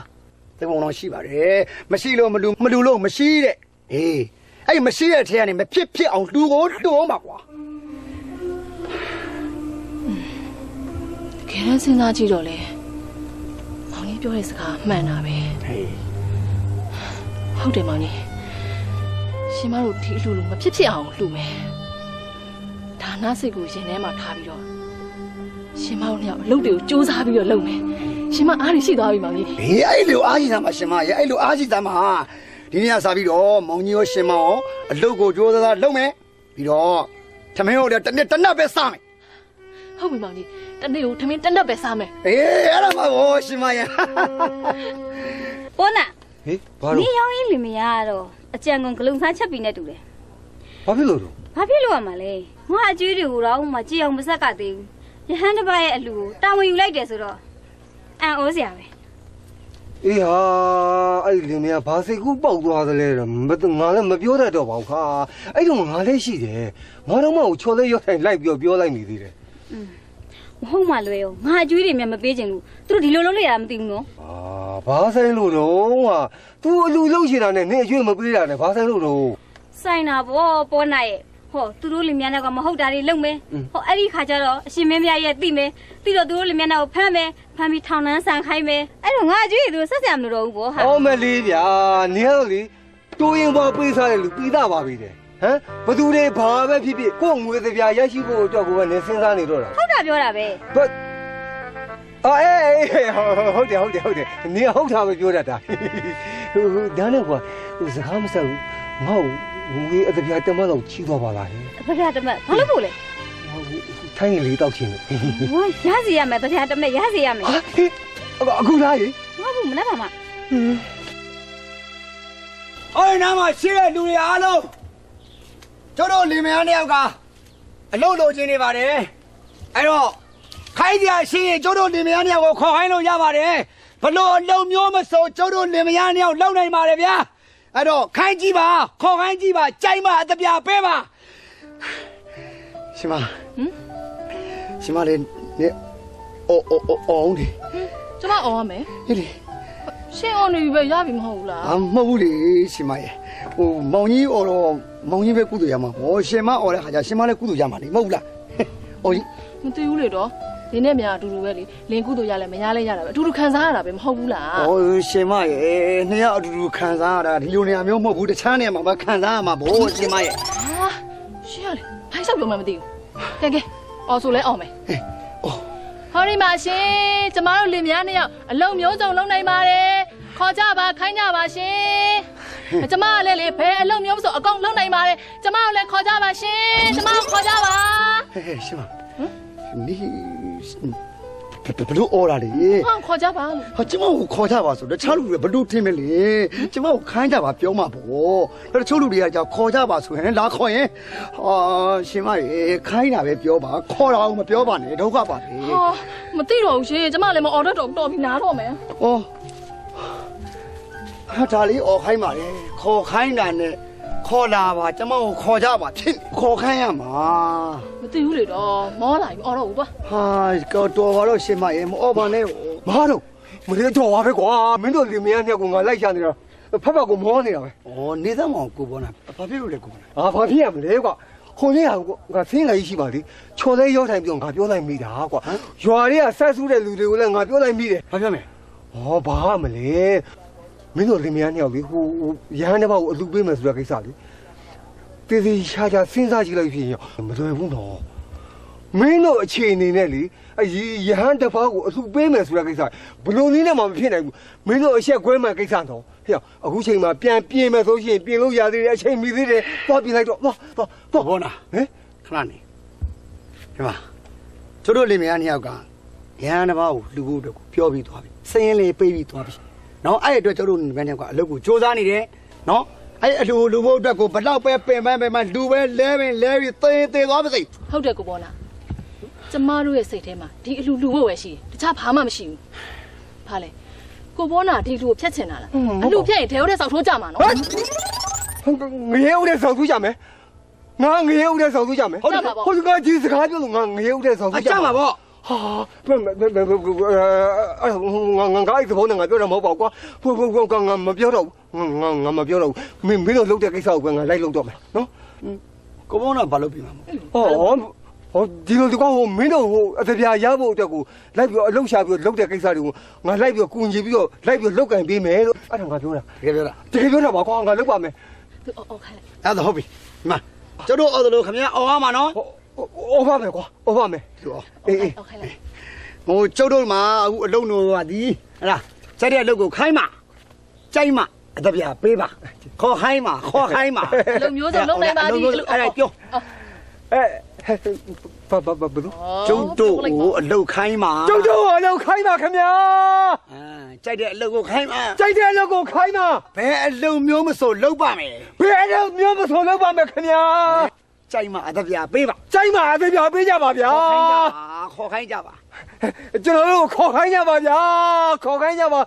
သဘောတော့ရှိပါတယ်မရှိလို့မလူလို့မရှိတဲ့အေးအဲ့မရှိတဲ့ထဲကနေမဖြစ်အောင်လူကိုလှုံအောင်ပါကွာ တကယ်စဉ်းစားကြည့်တော့လေမောင်ကြီးပြောတဲ့စကားမှန်တာပဲ ဟေး ဟုတ်တယ်မောင်ကြီးရှင်မတို့ဒီအလှလူမဖြစ်အောင်လှူမယ်ဒါနစိတ်ကိုရင်ထဲမှာထားပြီးတော့ရှင်မတို့နှစ်ယောက်အလုပ်တွေကိုစူးစမ်းပြီးတော့လုပ်မယ်ရှင်မအားရရှိသွားပြီမောင်ကြီး ဘေးအဲ့လိုအားကြီးသားမှာရှင်မရဲ့အဲ့လိုအားကြီးသားမှာဒီနေ့ကစားပြီးတော့မောင်ကြီးရောရှင်မရောအလုပ်ကိုကြိုးစားလုပ်မယ်ပြီးတော့ထမင်းကိုလည်းတစ်နှစ်ပဲစားမယ် ဟုတ်ပြီမောင်ကြီးတနေ့ကိုထမင်းတက်ပဲစားမယ် အေးအဲ့ဒါမှဘောရှင်မရဲ့ ပေါ်နာ ဟေးဘာ နေ လို့ ရောင်းရင်လင်မယားတော့အကြံကုန်ဂလုံစားချက်ပြီးနဲ့တူတယ် ဘာဖြစ်လို့တော့ ဘာဖြစ်လို့ရမှာလဲငါအကျွေးတွေကိုတော့မှကြည်အောင်မဆက်ကသေးဘူးရဟန်းတစ်ပါးရဲ့အလှကိုတာဝန်ယူလိုက်တယ်ဆိုတော့အံ့ဩစရာပဲ အေးဟာအဲ့ဒီလင်မယားဘာစိတ်ကူးပေါက်သွားသလဲတော့ငါလည်းမပြောတတ်တော့ပါဘူးခါအဲ့တော့ငါလည်းရှိတယ်ငါတော့မှချော်လေးရော့ထိုင်လိုက်ပြောလိုက်နေသေးတယ် မဟုတ်မှလွယ်ရောငါအကျွေးတွေများမပေးချင်ဘူးသူတို့ဒီလိုလုပ်လိုက်ရတာမသိဘူးနော် ဘာဆိုင်လို့တော့ဟာ तू အလူလုံးချင်တာနဲ့နင်အရွေးမပေးတာနဲ့ဘာဆိုင်လို့တော့ ဆိုင်တာပေါ့ပေါ်နာရဲ့ဟောသူတို့လင်မြန်းကမဟုတ်တာတွေလုပ်မယ်ဟောအဲ့ဒီခါကျတော့အရှင်မင်းမြတ်ရဲ့သိမယ်ပြီးတော့သူတို့လင်မြန်းကိုဖမ်းမယ်ဖမ်းပြီးထောင်နှန်းဆန်ခိုင်းမယ်အဲ့တော့ငါအကျွေးတွေသူဆက်ဆံမလို့တော့ဘူးပေါ့ဟာ အော်မလေးဗျာနင်ကတော့လေတိုးရင်ပေါ်ပေးစားတယ်လူပြီးသားပါပြီတဲ့ဟမ်ဘသူတွေဘာပဲဖြစ်ဖြစ်ကို့ငွေသပြားရရှိဖို့အတွက်ကိုပဲနင်စဉ်းစားနေတော့တာ ဟုတ်တာပြောတာပဲ ဘတ်အေးဟုတ်တယ်နင်ဟုတ်တာပဲပြောတတ်တာဟိုဒါနဲ့ကွာဟိုစကားမဆက်ဘူးငါ့ကိုငွေအသပြားတက်မတော့ချီးသွားပါလားဟင် တပြားတမက်ဘာလို့ဖို့လဲ ထိုင်းရင်လေးတောက်ချင်းလို့ ဝါရစီရမယ်တပြားတမက်ရစီရမယ် အခုလားရေ မဟုတ်ဘူးမနေ့ကမှ အဲ့ဒီနားမှာရှိတဲ့လူတွေအားလုံးကျတို့လင်မယားနှစ်ယောက်ကအလုပ်လုပ်ခြင်းနေပါတယ်အဲ့တော့ခိုင်းကြရှိရင်ကျတို့လင်မယားနှစ်ယောက်ကိုခေါ်ခိုင်းလို့ရပါတယ်ဘလို့အလုံးမျိုးမစိုးကျတို့လင်မယားနှစ်ယောက်လုပ်နိုင်ပါတယ်ဗျာအဲ့တော့ခိုင်းကြည့်ပါခေါ်ခိုင်းကြည့်ပါကြိုက်မှအတပြားပေးပါရှင်မရှင်မလေးနေအောင်ဒီ ကျမအော်ရမယ် ဟေးလေ ရှင်းအောင်နေပြီပဲရပြီမဟုတ်ဘူးလား မဟုတ်ဘူးလေရှင်မရဲ့ဟိုမောင်ကြီးအော်တော့မောင်ကြီးပဲကုသိုလ်ရမှာဟောရှင်မအော်တဲ့ခါကျရှင်မလည်းကုသိုလ်ရမှာလေမဟုတ်ဘူးလားအော်ကြီး မသိဘူးလေတော့ဒီနေ့မြန်အတူတူပဲလေလင်ကုသိုလ်ရလဲမရလဲရတာပဲအတူတူခံစားရတာပဲမဟုတ်ဘူးလား ။အော်ရှင်မရဲ့နှစ်ယောက်အတူတူခံစားရတာဒီလိုနေရာမျိုးမဟုတ်ဘူးတခြားနေရာမှာပဲခံစားရမှာဗောရှင်မရဲ့ ဟာရှင်းရလေဖိုက်ဆောက်ပြောမှမသိဘူးကဲအော်ဆိုလဲအော်မယ် ။အော် ဟောဒီမှာရှင်ကျမတို့လင်မယားနှစ်ယောက်အလုံးမျိုးစုံလုံးနိုင်ပါတယ်ခေါ်ကြပါခိုင်းကြပါရှင်ကျမကလည်းလေဘယ်အလုံးမျိုးစုံအကုန်လုံးနိုင်ပါတယ်ကျမကိုလည်းခေါ်ကြပါရှင်ကျမကိုခေါ်ကြပါ ဟဲ့ရှင်မ။နီးတ ဘလို့အော်တာလေ ဟာခေါ်ကြပါလို့ ဟာကျမကိုခေါ်ကြပါဆိုတခြားလူတွေဘလို့ထင်မလဲကျမကိုခိုင်းကြပါပြောမှာပေါ့တချို့လူတွေကကြောက်ခေါ်ကြပါဆိုရင်လာခေါ်ရင်ဟာရှင်မရေခိုင်းတာပဲပြောပါခေါ်တာအောင်မပြောပါနဲ့ဒုက္ခပါပဲ ဟာမသိတော့ဘူးရှင်ကျမလည်းမအော်တော့တော်ပြီနားတော့မယ် ဩဟာဒါလေးအော်ခိုင်းပါလေခေါ်ခိုင်းတာနဲ့ခေါ်လာပါကျမကိုခေါ်ကြပါဖြစ်ခေါ်ခိုင်းရမှာ မသိဘူးလေတော့မောလာပြီအော်တော့ဘူးပါ ဟာတော်ပါတော့ရှင်မရေမအော်ပါနဲ့ မတော့မင်းတော့ပါပဲကွာမင်းတို့လင်မယားနှစ်ယောက်ကငါလိုက်ရှာနေတာဖက်ဖက်ကိုမောနေတာပဲ ဩနေသမအောင်ကိုပေါ်လာဘာဖြစ်လို့လဲကိုပေါ်လာ ဘာဖြစ်ရမလဲကွာဟိုနေ့ဟာငါဆင်းလာရှိပါလေချော်လေးရောက်ထိုင်ပြီးတော့ငါပြောလိုက်မိတာကွာရွာတွေကဆက်ဆူးတဲ့လူတွေကိုလည်းငါပြောလိုက်မိတယ် ဘာပြောမလဲ ဟောဘာမလဲမင်းတို့လင်မယားနှစ်ယောက်လေဟိုရဟန်းတစ်ပါးကိုအလူပေးမယ်ဆိုတဲ့ကိစ္စလေတည်တည်ရှားရှားစဉ်းစားကြည့်လိုက်ဖြစ်ရင်မလွယ်ဘူးနော်မင်းတို့အခြေအနေနဲ့လေရဟန်းတစ်ပါးကိုအလူပေးမယ်ဆိုတဲ့ကိစ္စဘလို့နည်းနဲ့မှမဖြစ်နိုင်ဘူးမင်းတို့အဆက်ကွဲမှကိစ္စတော့ဟဲ့အခုချိန်မှာပြန်ပြင်မယ်ဆိုရှင်ပြင်လို့ရသေးတယ်အချိန်မီသေးတယ်သွားပြင်လိုက်တော့သွားဘောနာဟမ်ခဏနေဒီမှာကျတို့လင်မယားနှစ်ယောက်ကရဟန်းတစ်ပါးကိုလူဖို့အတွက်ကိုပြောပြီးသွားပြီစရင်လေးပေးပြီးသွားပြီနော်အဲ့အတွက်ကျတို့လင်မယားနှစ်ယောက်ကအလုပ်ကိုစူးစမ်းနေတယ်နော်အဲ့အလူဖို့အတွက်ကိုဘလောက်ပဲပင်ပန်းလူပဲလဲပြီးသေသွားပါစိ ဟုတ်တယ်ကိုပေါ်လာကျမတို့ရဲ့စိတ်ထဲမှာဒီအလူလူဖို့ပဲရှိတယ်တခြားဘာမှမရှိဘူးဘာလဲကိုပေါ်လာဒီလူကိုဖျက်ချင်တာလားအလူဖျက်ရင်ဒေဝတဲ့ဆောက်ထိုးကြမှာနော် ငရဲဦးတဲ့ဆောင်သူကြမယ်ငါငရဲဦးတဲ့ဆောင်သူကြမယ်ဟိုကကြီးစကားပြောလို့ငါငရဲဦးတဲ့ဆောင်သူကြမှာပေါ့ဟာငါအဲ့ဒီဘုန်းနဲ့ငါပြောတာမဟုတ်ပါဘူးကွာဘုန်းငါမပြောတော့ဘူးငါမပြောတော့ဘူးမင်းတို့လုပ်တဲ့ကိစ္စကိုပဲငါလိုက်လုပ်တော့မယ်နော် ကိုဘောနာဘာလုပ်ပြီးမှာမလဲ ဟောဒီလိုဒီကောင်ဟိုမင်းတို့ဟိုအတပြာရဖို့အတွက်ကိုလိုက်ပြီးအလုပ်ရှာပြီးလုပ်တဲ့ကိစ္စတွေကိုငါလိုက်ပြီးကူညီပြီးတော့လိုက်ပြီးလောက်ကင်ပေးမယ်လို့အဲ့ဒါငါပြောတာ တကယ်ပြောတာ တကယ်ပြောတာပါကွာငါလုပ်ပါမယ် အော်ခိုင်းလိုက် အဲ့ဒါဟုတ်ပြီဒီမှာကျတို့အော်တယ်လို့ခင်ဗျာအော်ရမှာနော် အော်ပါမယ်ကွာအော်ပါမယ် သူအော် အော်ခိုင်းလိုက် ဟိုကျုပ်တို့မှာအခုအလုံးတော်ကဒီဟလားစက်တဲ့အလုပ်ကိုခိုင်းမှာကြိုက်မှာအတပြာပေးပါခေါ်ခိုင်းမှာလူမျိုးစုံလုံးနိုင်ပါသည် အဲ့ဒါပြော ဘာလို့ ကျုပ်တို့ကိုအလုပ်ခိုင်းမှာ ကျုပ်တို့အလုပ်ခိုင်းပါခင်ဗျာ ကြိုက်တဲ့အလုပ်ကိုခိုင်းမှာ ကြိုက်တဲ့အလုပ်ကိုခိုင်းပါ ဘယ်အလုပ်မျိုးမဆိုလုပ်ပါမယ် ဘယ်အလုပ်မျိုးမဆိုလုပ်ပါမယ်ခင်ဗျာ ကြိုက်မှာအတပြာပေးပါ ကြိုက်မှာအသေးပြပေးကြပါဗျာ ခေါ်ခိုင်းကြပါ ကျွန်တော်တို့ခေါ်ခိုင်းကြပါဗျာခေါ်ခိုင်းကြပါ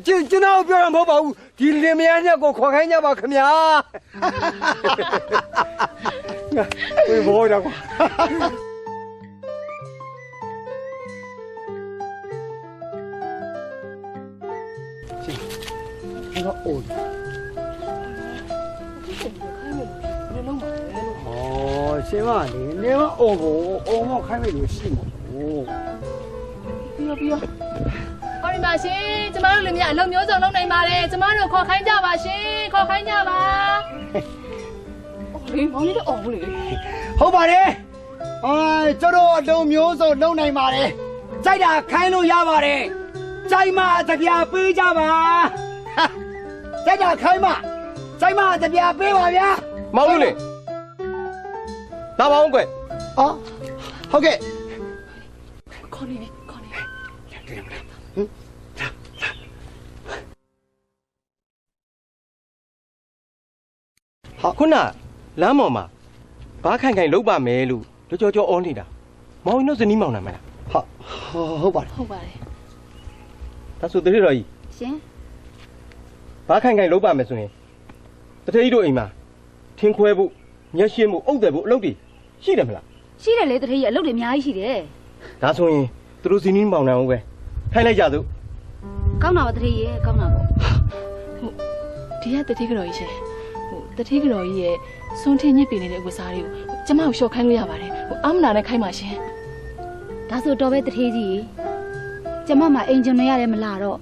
ကျွန်တော်ပြောတာမဟုတ်ပါဘူးဒီလင်မယားနှစ်ကိုခေါ်ခိုင်းကြပါခင်ဗျာဘယ်ဘောတော့ကွာ တော့အိုး ခိုင်းမယ်ဘယ်လိုလုပ်မှာလဲလို့ ဩရှင်မလေးနေမအိုးကိုအိုးမခိုင်းမယ်လို့ရှိမှာဟို ပြီးရောဟောဒီပါရှင်ကျမတို့လူမျိုးအလုံးမျိုးစုံလုံးနိုင်ပါတယ်ကျမတို့ခေါ်ခိုင်းကြပါရှင်ခေါ်ခိုင်းကြပါအော်လေမောင်လေးတော့အော်ဘူးလေ ဟုတ်ပါတယ်ကျတို့အလုံးမျိုးစုံလုပ်နိုင်ပါတယ်ကြိုက်တာခိုင်းလို့ရပါတယ်ကြိုက်မှတပြာပေးကြပါကြိုက်တာခိုင်းမှကြိုက်မှတပြာပေးပါဗျာ မောင်လူလေလာပါအောင်ကွယ် ဟုတ်ကဲ့ ခေါ်နေပြီခေါ်နေပြီ ခုနလမ်းပေါ်မှာဘာခိုင်ခိုင်လုတ်ပါမယ်လို့ကြောအောနေတာမောင်ရင်တို့ဇနီးမောင်နိုင်မလား ဟုတ်ပါတယ် ဟုတ်ပါတယ် ဒါဆိုတတိတော်ကြီး ရှင် ဘာခိုင်ခိုင်လုတ်ပါမယ်ဆိုရင်တတိတို့အိမ်မှာထင်းခွဲဖို့ညက်ရှင်းဖို့အုပ်တယ်ဖို့အလုပ်တွေရှိတယ်မလား ရှိတယ်လေတထေးကြီးအလုပ်တွေအများကြီးရှိတယ် ဒါဆိုရင်သူတို့ဇနီးမောင်နိုင်အောင်ပဲထိုင်လိုက်ကြစို့ ကောင်းတာပါတထေးကြီးကောင်းတာပေါ့ ဒီကတတိကတော်ကြီးရှင်တတိကတော်ကြီးရဲ့စွန်းထင်းညစ်ပင်နေတဲ့အဝတ်စားတွေကိုကျမကိုရှော့ခိုင်းလို့ရပါတယ်အာမနာနဲ့ခိုင်းပါရှင် ဒါဆိုတော့ပဲတထေးကြီးကျမမှာအင်ဂျင်တွေရတယ်မလားတော့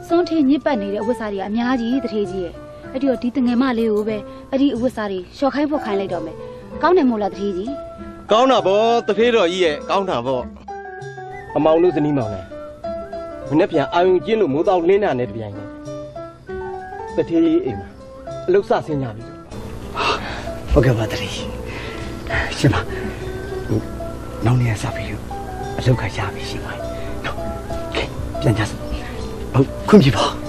စွန်းထင်းညစ်ပတ်နေတဲ့အဝတ်စားတွေကအများကြီးတထေးကြီးရဲ့အဲ့ဒီတော့ဒီတငယ်မလေးကိုပဲအဲ့ဒီအဝတ်စားတွေရှော့ခိုင်းဖို့ခိုင်းလိုက်တော့မယ်ကောင်းတယ်မို့လားတထေးကြီး ကောင်းတာပေါ့တတိတော်ကြီးရဲ့ကောင်းတာပေါ့အမောင်တို့ဇနီးမောင်နိုင်မနေ့ပြန်အာယုံကျင်းလို့မိုးတောင်လင်းတာနဲ့တပြိုင်နက်တတိအိမ်မှာအလုတ်ဆဆင်းကြပြီ ဟုတ်ကဲ့ပါတည်းရှင်မနောက်နေ့စပြီ အလောက်ကရပြီရှင်ပါနော်ကဲပြန်ကြစို့ဟုတ်ခွင့်ပြုပါ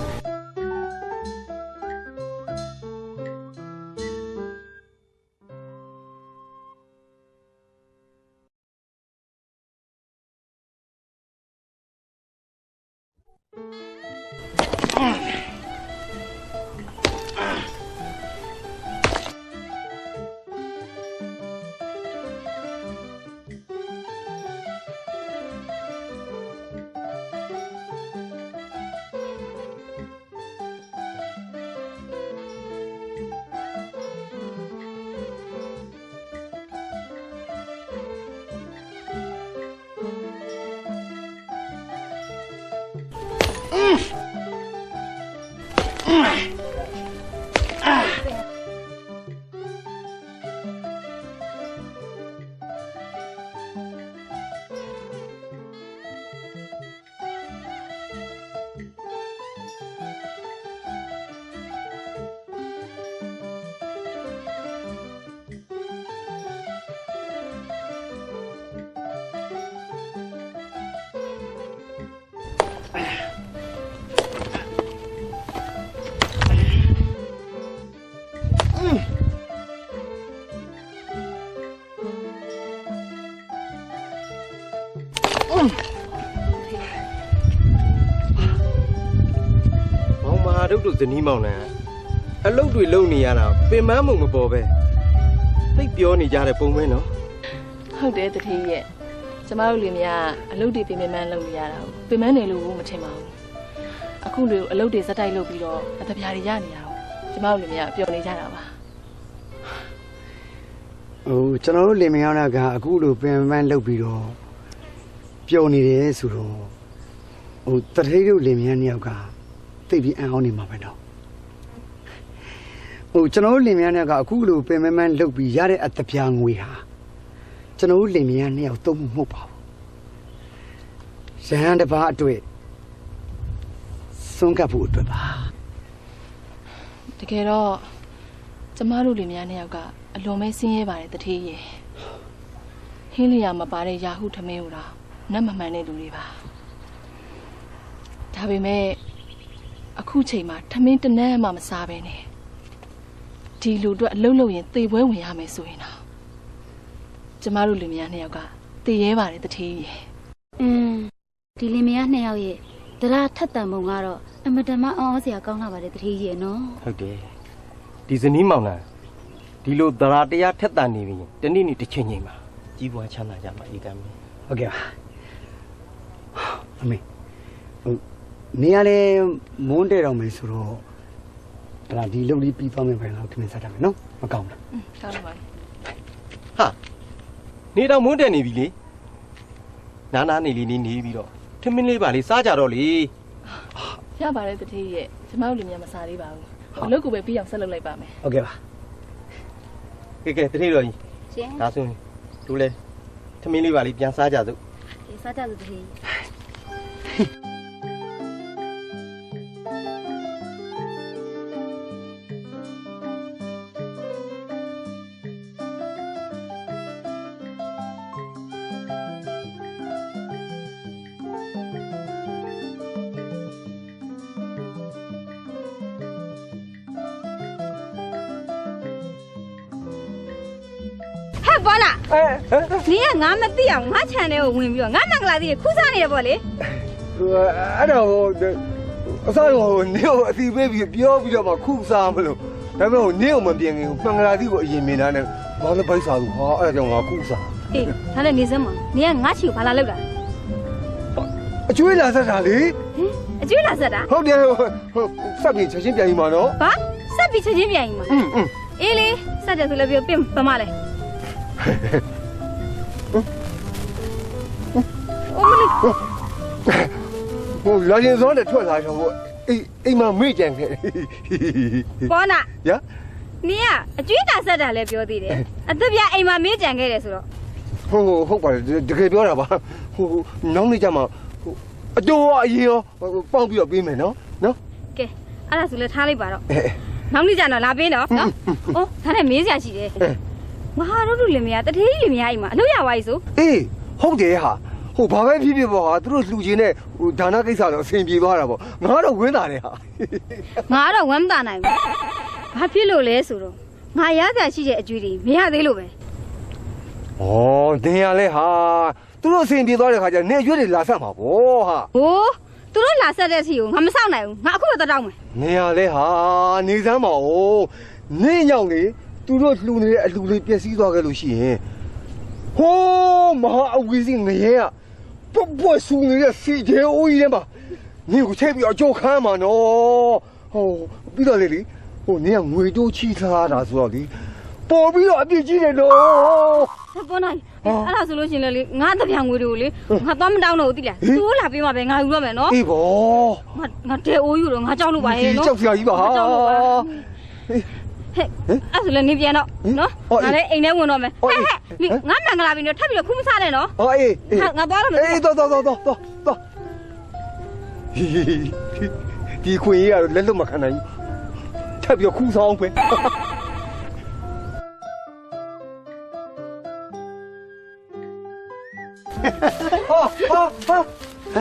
တို့ဇနီးမောင်နှံအလုပ်တွေလုပ်နေရတာပင်မမှုမပေါ်ပဲသိပြောနေကြတဲ့ပုံပဲနော် ဟုတ်တယ်တထေးရဲ့ကျမတို့လင်မယားအလုပ်တွေပင်မလုပ်နေရတာပင်မနေလို့မထင်ပါဘူးအခုလိုအလုပ်တွေစက်တိုက်လုပ်ပြီးတော့အတပြားတွေရနေရအောင်ကျမတို့လင်မယားပျော်နေကြတာပါဟိုကျွန်တော်တို့လင်မယားကအခုလိုပင်မလုပ်ပြီးတော့ပျော်နေတယ်ဆိုတော့ဟိုတထေးတို့လင်မယားနှစ်ယောက်ကသိပြီးအံ့ဩနေမှာပဲတော့ဟိုကျွန်တော်တို့လင်မယားကအခုလိုပင်မလုပ်ပြီးရတဲ့အတပြားငွေဟာကျွန်တော်တို့လင်မယားနှစ်ယောက်သုံးမှုမဟုတ်ပါဘူးရဟန်းတစ်ပါးအတွက်စွန့်ကပ်ဖို့အတွက်ပါတကယ်တော့ကျမတို့လင်မယားနှစ်ယောက်ကအလွန်ပဲဆင်းရဲပါတယ်တထေးရဲ့ဟင်းလျာမပါတဲ့ယာဟုထမင်းကိုတော့နတ်မမှန်တဲ့လူတွေပါဒါပေမဲ့အခုချိန်မှာထမင်းတနန်းမှမစားပဲနဲ့ဒီလူတို့အလုပ်လုပ်ရင်သေပွဲဝင်ရမယ်ဆိုရင်တော့ကျမတို့လင်မယားနှစ်ယောက်ကသေရဲပါတယ်တထေးရဲ့ဒီလင်မယားနှစ်ယောက်ရဲ့တရားထက်တန်ပုံကတော့အမတမအောင်းစရာကောင်းလာပါတယ်တထေးရဲ့နော်ဟုတ်တယ်ဒီဇနီးမောင်နှံဒီလိုတရားတရားထက်တန်နေပြီတနေ့နေ့တစ်ချိန်ချိန်မှာကြီးပွားချမ်းသာကြမှာဧကမ်းဟုတ်ကဲ့ပါအမေဟုတ်နေရလဲမွန်းတဲ့တော်မယ်ဆိုတော့ဒါဒီလုံလေးပြီးသွားမယ်ပဲလားခမင်းစားတာမယ်နော်မကောင်းဘူးကောင်းပါပြီဟာနေတော့မွန်းတဲ့နေပြီလေနားနားနေလေးနေပြီးတော့ထမင်းလေးပါလေးစားကြတော့လေရပါတယ်တထေးရဲ့ကျမတို့လည်းမစားသေးပါဘူးအလုပ်ကိုပဲပြီးအောင်ဆက်လုပ်လိုက်ပါမယ်ဟုတ်ကဲ့ပါကဲတထေးတော်ကြီးရှင်ဒါဆိုတို့လဲထမင်းလေးပါလေးပြန်စားကြစို့စားကြစို့တထေးဘောလားနင်ကငါမသိအောင်ငါခြံထဲကိုဝင်ပြီးတော့ငါမင်္ဂလာသီးခူးစားနေရပေါ့လေအဲ့တော့အစားရောနင်ကိုအစီပေးပြီးပြောပြီးတော့မှခူးစားမလို့ဒါပေမဲ့နင်ကိုမပြင်ခင်မင်္ဂလာသီးကိုအရင်မြင်တာနဲ့ဘာလို့ပိုက်စားလို့ဟာအဲ့ဒါကြောင့်ငါခူးစားအေးဒါနဲ့နေစမ်းမနင်ကငါချီကိုဘာလာလောက်တာအကျွေးလာဆက်တာလေအကျွေးလာဆက်တာဟုတ်တယ်ဆက်ပြီးချက်ချင်းပြန်ယူမှာနော်ဘာဆက်ပြီးချက်ချင်းပြန်ယူမှာအေးလေဆက်တယ်ဆိုလည်းပြောပြင်ပမလဲဟိုလာရင်စောနဲ့ထွက်လာတော့အိမ်မှာမေ့ကြံခဲ့ပေါ်နာရနင်ကအကျွေးတာဆက်တာလည်းပြောသေးတယ်အသက်ပြအိမ်မှာမေ့ကြံခဲ့တယ်ဆိုတော့ဟုတ်ပါတယ်တကယ်ပြောတာပါဟိုနောက်နေ့ကျမှဟိုအတော်အရင်ရောပေါက်ပြီးတော့ပေးမယ်နော်ကဲအဲ့ဒါဆိုလည်းထားလိုက်ပါတော့နောက်နေ့ကျတော့လာပေးနော်အိုးဒါနဲ့မေးစရာရှိတယ်မဟာတို့လူလင်မယားတထေးကြီးလင်မယားအိမ်မှာအလုပ်ရပါ ਈ ဆိုအေးဟုတ်တယ်ဟာ ဟိုဘာပဲဖြစ်ဖြစ်ပေါ့ဟာသူတို့လှူခြင်းနဲ့ဟိုဒါနကိစ္စတော့အဆင်ပြေသွားတာပေါ့ငါတော့ဝင်းတာတယ်ဟာ ငါတော့ဝမ်းမသာနိုင်ဘူးဘာဖြစ်လို့လဲဆိုတော့ငါရစရာရှိတဲ့အကျွေးတွေမရသေးလို့ပဲ ဩတင်ရလဲဟာသူတို့အဆင်ပြေသွားတဲ့ခါကျနေရွက်တွေလာဆက်မှာပေါ့ဟာ ဟိုးသူတို့လာဆက်တဲ့အစီကိုငါမစောင့်နိုင်ဘူးငါအခုပဲတောင်းမယ် နေရလဲဟာနေစမ်းပါဦးနေရောက်လေသူတို့လှူနေတဲ့အလှူလေးပျက်စီးသွားခဲ့လို့ရှိရင်ဟိုးမဟာအဝီးစီငရဲကပွတ်ဆူနေတဲ့စီကျေအိုးကြီးထဲမှာနေကိုချိန်ပြီးအကျိုးခမ်းမှာနော်ဟိုပြီးတော့လေဟိုနေကငွေတိုးချီထားတာဆိုတော့လေပေါ်ပြီးတော့အပြစ်ကြီးတယ်နော် ပေါ်နိုင်အဲ့ဒါဆိုလို့ရှိရင်လေငါတပြာငွေတွေကိုလေငါသွားမတောင်းတော့ဘူးတိလားသူတို့လာပေးမှပဲငါယူတော့မယ်နော် အေးပေါ့ ငါတဲအိုးယူတော့ငါကြောက်လို့ပါရဲ့နော် ကြောက်စရာကြီးပါဟာ ဟဲ့အဲ့ဆိုလည်းနေပြန်တော့နော်ငါလည်းအိမ်ထဲဝင်တော့မယ်ဟဲ့ငါမင်္ဂလာပြီနော်ထပ်ပြီးတော့ခုမစားနဲ့နော် ဟောအေး ငါသွားတော့မယ် အေးတော့ဒီခွေကြီးကတော့လက်လွတ်မခံနိုင်ဘူးထပ်ပြီးခူးဆောင်ပဲ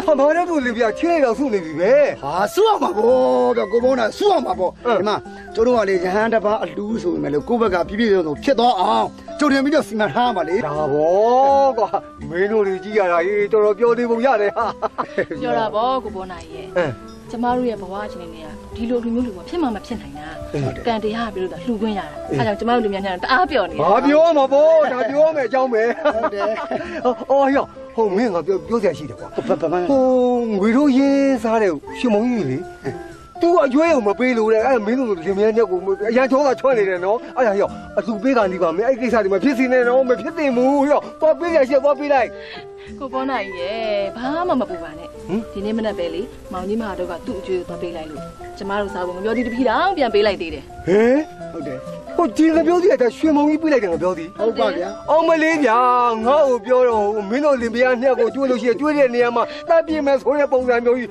ဟာဘာလို့လဲဗျာချဲတော့ဆုနေပြီပဲ ဟာစုအောင်ပါဗောဗျကိုဘုန်းနာစုအောင်ပါဗောဒီမှာကျတို့ကလေရဟန်းတစ်ပါးအလူးဆိုပေမဲ့လို့ကိုယ့်ဘက်ကပြပြဆုံးဖြစ်သွားအောင်ကျုပ်တင်ပြီးတော့စီမံထားပါလေ ဒါဘောကွာမင်းတို့တွေကြီးရတာကြီးတော်တော်ပြောသေးပုံရတယ်ဟာ ပြောတာဗောကိုဘောနိုင်ရဲ့ကျမတို့ရဲ့ဘဝအခြေအနေတွေကဒီလိုလူမျိုးလူမျိုးဖြစ်မှမဖြစ်နိုင်တာကံတရားပြီးတော့လှူခွင့်ရတာအဲကြောင့်ကျမတို့လူများများတအားပျော်နေ ဘာပြောမှာပေါ့ဒါပြောမယ်အကြောင်းပဲ ဟုတ်တယ် အော်ရောဟိုမင်းကပြောစရာရှိတယ်ကွာ ဘာမှ ဟိုငွေတို့ရင်းစားတဲ့ရှင်မုံကြီးလေသူအကျွေးကိုမပေးလို့တဲ့အဲ့မင်းတို့လင်မယားနဲ့ကိုအရန်ချောကချွတ်နေတယ်နော်အဲ့ဒါရောအလူပေးကနေပါမယ်အဲ့ကိစ္စတွေမဖြစ်စီနဲ့နော်မဖြစ်သင့်ဘူးရောသွားပေးရရှက်သွားပေးလိုက် ကိုဘောနိုင်ရဲ့ဘာမှမပူပါနဲ့ဒီနေ့မနေ့ပဲလေမောင်ကြီးမတို့ကသူ့အကျွေးကိုသွားပေးလိုက်လို့ကျမတို့စားဖို့မပြောသေးတပီတော့ပြန်ပေးလိုက်သေးတယ် ဟဲ့ ဟုတ်တယ် ဟိုဒီငပြောသေးတဲ့ရွှေမုံကြီးပေးလိုက်တယ်ငပြောသေး ဟုတ်ပါဗျာ အောင်မလေးဗျာငါ့ကိုပြောတော့မင်းတို့လင်မယားနှစ်ယောက်ကိုကျွေးလို့ရှိရင်ကျွေးတဲ့နေရာမှာတပ်ပြင်းမဲ့ဆိုတဲ့ပုံစံမျိုးကြီး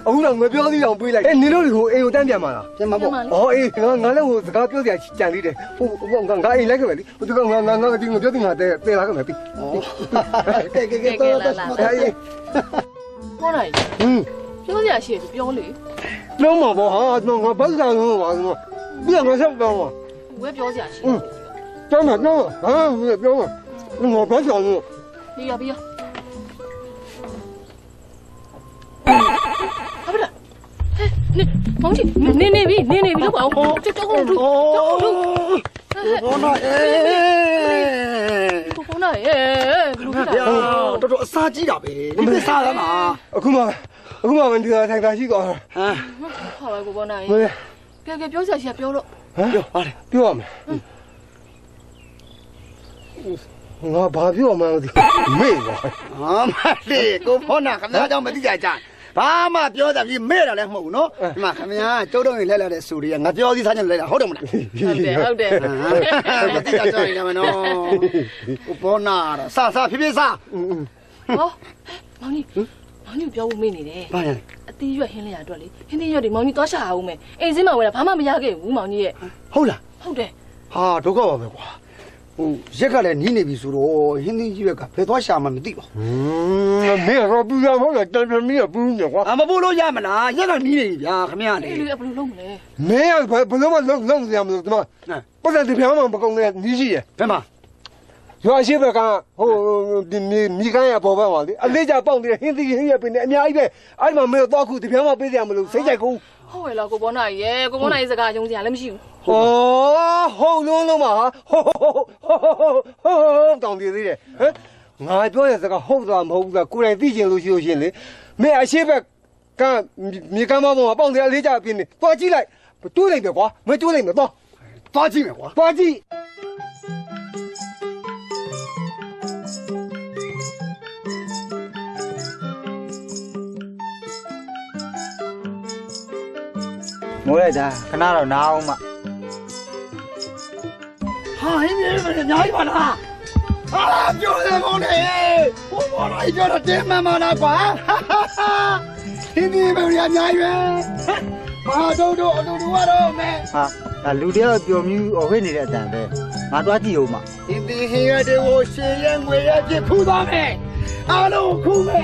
အခုတော့ငပြောသေးအောင်ပေးလိုက်နင်တို့ကိုအိမ်ကိုတန်းပြန်มาလား ပြန်မှာပေါ့ อ๋อအေးငါလည်းဟိုစကားပြောစရာကြံသေးတယ်ဟိုငါအိမ်လိုက်ခဲ့မယ်လေဟိုဒီကငါဒီငါပြောတင်ငါတဲလာခဲ့မယ်ပြီ ဩကဲတော့တော့ အေး ဘောနိုင် ပြောစရာရှိတယ်ပြောလေ လုံးမဘောဟာငါဘတ်ကောင်လုံးပါပြန်ငါဆက်တော့ ဝဲပြောစရာရှိ ကျောင်းမှာဟာပြောမှာငါဘတ်ကောင်လုံး ပြီးရပြီးရဟုတ်လားမောင်ကြီးနေပြီလို့ပါအောင်ကြောက်လို့ဘောနာကိုနိုင်ရဲ့ဘလူးဖြစ်တာ တော်တော်အစာကြီးတာပဲဒီမစားရမှာ အခုမှမဒီထိုင်တာရှိသွား ဟမ် ဟာပါကိုဘောနိုင် မင်း ကဲပြောစရာရှိပြောလို့ ဟမ်ပြောရမယ်ငါဘာပြောမှန်းမသိမေ့ပါ ဟာမလေးကိုဘောနာခင်ဗျားကြောင့်မသိကြကြဘာမှပြောတာပြီးမဲ့တာလည်းမဟုတ်ဘူးနော်ဒီမှာခင်ဗျားကျုပ်တို့ရင်လဲလာတဲ့ဆူတွေကငါပြောသေးစားချင်လဲဟုတ်တယ်မလား ဟုတ်တယ် မသိကြကြရင်လည်းမနော်ကိုဘောနာတော့ဖြည်းဖြည်းစား ဟောမောင်ကြီးပြောဖို့မေ့နေတယ် ဘာလဲ အသေးရွက်ဟင်းလေးရအတွက်လေဟင်းသေးရွက်တွေမောင်ကြီးသွားရှာအောင်မယ်အိမ်စင်းမှာဝယ်တာဘာမှမရခဲ့ဘူးမောင်ကြီးရဲ့ ဟုတ်လား ဟုတ်တယ် ဟာဒုက္ခပါပဲကွာဟိုရက်ကလည်းနီးနေပြီဆိုတော့ဟင်းသင်းကြီးဘက်ကဘယ်သွားရှာမှမသိပါဘူး မင်းတော့ပူရမှာတန်တမီးပူနေကွာ မပို့လို့ရမလားရက်ကနီးနေပြီဗျာခင်ဗျားလေ အေးလေဘယ်လိုလုပ်မလဲ မင်းကဘယ်လိုမှလုံးစရာမလိုဒီမှာပတ်သက်တယ်ပြောင်းမှမကုန်တဲ့နီးရှိရ ဘယ်မှာ ရွာရှိဘက်ကဟိုဒီမိခိုင်းရပေါ်ပဲပါလေအလေးကြပေါက်နေတဲ့ဟင်းသီးဟင်းရပင်နေအများကြီးပဲအဲ့မှာမင်းတော့ခုဒီပြောင်းမှပေးစရာမလိုစိတ်ကြိုက်ကုန် ဟုတ်ရဲ့လားကိုဘောနိုင်ရဲ့ကိုဘောနိုင်ရဲ့စကားယုံစရာလည်းမရှိဘူး ဩဟုတ်လုံးမှာဟိုတောင်းတည်သေးတယ်ဟမ်ငါပြောတဲ့စကားဟုတ်တာမဟုတ်ဘူးလားကိုယ်တိုင်သိချင်လို့ရှိလို့ရှင်လေမင်းအရှိဘက်ကမြေကမ်းမပေါ်မှာပေါက်နေအလေးကြပင်နေသွားကြည့်လိုက်တွေးလိုက်ပဲကွာမတွေးလိုက်မတော့ သွားကြည့်မယ်ကွာ သွားကြည့်မိုးလိုက်တာခဏတော့နားအောင်မ ဟာဟင်းမြေအများကြီးပါလားဟာပြောတယ်ကောင်းတယ်ဘိုးဘောလိုက်ပြောတော့တင်းမှန်ပါလားကွာဟင်းမြေအများကြီးပဲမဟာတို့အတူတူကတော့မဲ ဟာဒါလူတယောက်ပျော်မြူးအဝိတ်နေတဲ့အတန်ပဲငါတွားကြည့်အောင်မ ဟင်းမြေဟင်းရတဲ့ကိုရှင်ရဲငွေရပြဖူးသွားမယ် အားလုံးခုမဲ့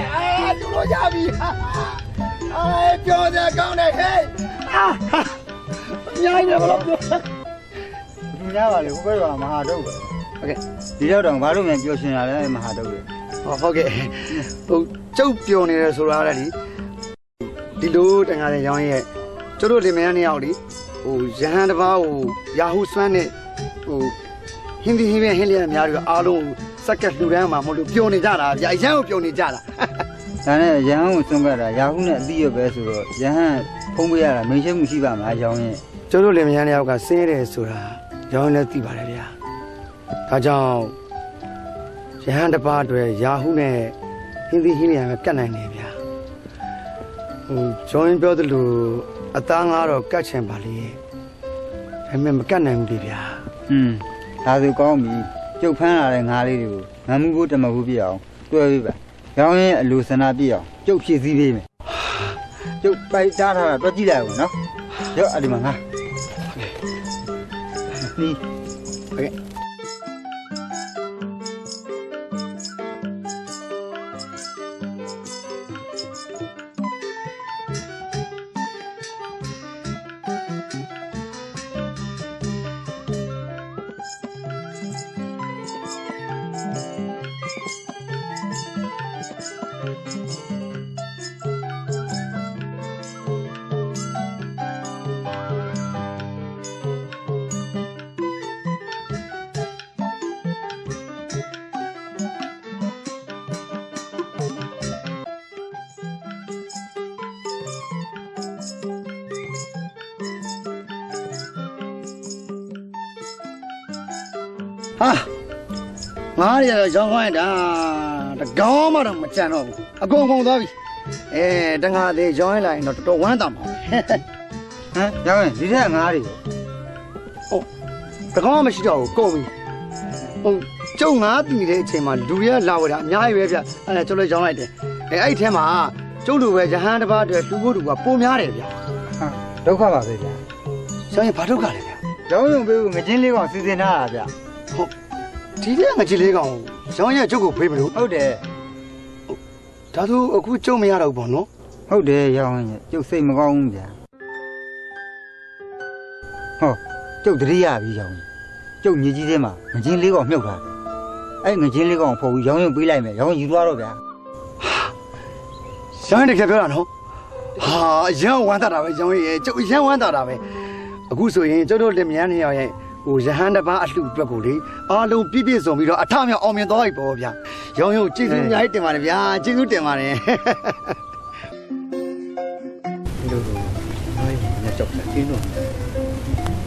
သူတို့ရပြီပြောတယ်ကောင်းတယ်ဟဲ့ညာနေဘလို့ လူများပါလေဟိုဘက်ကမဟာတုတ်ပဲဟုတ်ကဲ့ဒီတော့တော့ဘာလို့မြန်ပြောရှင်ရလဲမဟာတုတ်လေ ဟုတ်ကဲ့ဟိုကျုပ်ပြောနေတယ်ဆိုတာလေဒီလိုတန်ခါတဲ့ရောင်းရဲ့ကျတို့လင်မယားနှစ်ယောက်လေဟိုရဟန်းတစ်ပါးဟိုယာဟုစွမ်းနဲ့ဟိုဟင်းဒီဟင်းပြန်ဟင်းလျက်များတွေအားလုံးစက်ကလှူဒန်းမှာမဟုတ်လို့ပြောနေကြတာဗျာအရန်ကိုပြောနေကြတာ ဒါနဲ့ရဟန်းကိုစွန့်ကြတာယာဟုနဲ့အသီးရပဲဆိုတော့ရဟန်းဖုံးပေးရတာမင်းရှိမှုရှိပါမလားရောင်းရဲ့ ကျတို့လင်မယားနှစ်ယောက်ကဆင်းရဲတယ်ဆိုတာရောင်းလည်းသိပါတယ်ဗျာဒါကြောင့်ရဟန်းတစ်ပါးတွေယာဟုနဲ့ဟင်းဒီဟင်းလျက်ပဲကတ်နိုင်နေဗျာဟိုကျောင်းရင်ပြောသလိုအသားငါတော့ကတ်ချင်ပါလေဒါပေမဲ့မကတ်နိုင်ဘူးလေဗျာ ဒါဆိုကောင်းပြီကျုပ်ဖမ်းလာတဲ့ငါးလေးတွေကိုငမ်းမှုဖို့တမဖို့ပြအောင်တွဲပေးပါရောင်းရင်အလိုဆန္ဒပြအောင်ကျုပ်ဖြည့်စည်းပေးမယ်ကျုပ်ပိုက်ထားတာတော့ကြည့်လိုက်အောင်နော်ရောအဲ့ဒီမှာငါနီး ဟုတ်ကဲ့ ဟာငါးရတော့ရောင်းခိုင်းတာတကောင်းမှတော့မကြံတော့ဘူးအကုန်ကုန်သွားပြီတငါသေးရောင်းလိုက်ရင်တော့တော်တော်ဝမ်းသာမှာ ဟမ်ရောင်းရင်ဒီထက်ငါးတွေ ဟုတ်တကောင်းမရှိတော့ဘူးကုန်ပြီဟုတ်ကျုံငါးတီတဲ့အချိန်မှာလူတွေကလာဝယ်တာအများကြီးပဲဗျအဲ့ဒါကျုပ်လည်းရောင်းလိုက်တယ်အဲ့ထဲမှာကျုပ်တို့ပဲရဟန်းတစ်ပါးတွေလူဖို့တူကပုံများတယ်ဗျ ဒုက္ခပါပဲဗျာ ဆိုရင်ဘာဒုက္ခလဲဗျ ရောင်းရုံပေးဖို့ငချင်းလေးကောင်စီစဉ်ထားတာဗျာ ဟုတ်ဒီတဲ့ငကြီးလေးကောင်ရောင်းရကျုပ်ကိုဖေးမလို့ ဟုတ်တယ် ဒါဆိုအခုကျုံမရတော့ဘူးပေါ့နော် ဟုတ်တယ်ရောင်းရင်ကျုပ်စိတ်မကောင်းဘူးဗျာဟောကျုပ်တတိယပြီရောင်းရင်ကျုပ်မြေကြီးထဲမှာငချင်းလေးကောင်မြုပ်ထားတယ်အဲ့ငချင်းလေးကောင်ဖုတ်ပြီးရောင်းရုံပေးလိုက်မယ်ရောင်းယူသွားတော့ဗျာ ရောင်းတကယ်ပြောတာနော်ဟာရန်ဝမ်းသာတာပဲရောင်းရဲ့ကျုပ်ရန်ဝမ်းသာတာပဲအခုဆိုရင်ကျုပ်တို့လက်မြန်နေရရဲ့ဟိုရဟန်းတစ်ပါးအလှအတွက်ကိုလေအားလုံးပြည့်ပြည့်စုံပြီးတော့အထမြောက်အောင်မြင်သွားပြီပေါ့ဗျာရောင်းရုံကျေးဇူးအများကြီးတင်ပါတယ်ဗျာကျေးဇူးတင်ပါတယ်ဒီလိုအားရညကြောက်တယ်အင်းတို့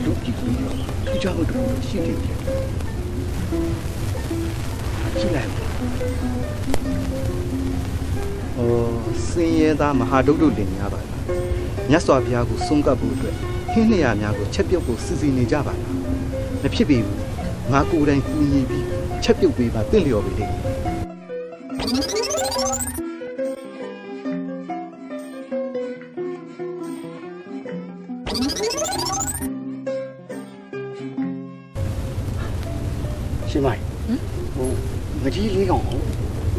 လူကြည့်ပြီးတော့သူကြောင့်တို့ရှိတယ်ကြည့်လိုက်စင်ရဲသားမဟာဒုတ်တို့လင်များပါလားမြတ်စွာဘုရားကိုဆုံးကပ်ဖို့အတွက်ဟင်းလျာများကိုချက်ပြုတ်ဖို့စီစဉ်နေကြပါလားမဖြစ်ပေဘူးငါကိုယ်တိုင်ကူညီပြီးချက်ပြုတ်ပေးပါတင့်လျော်ပြီလေရှင်မိုင်ဟိုငကြီးလေးကောင်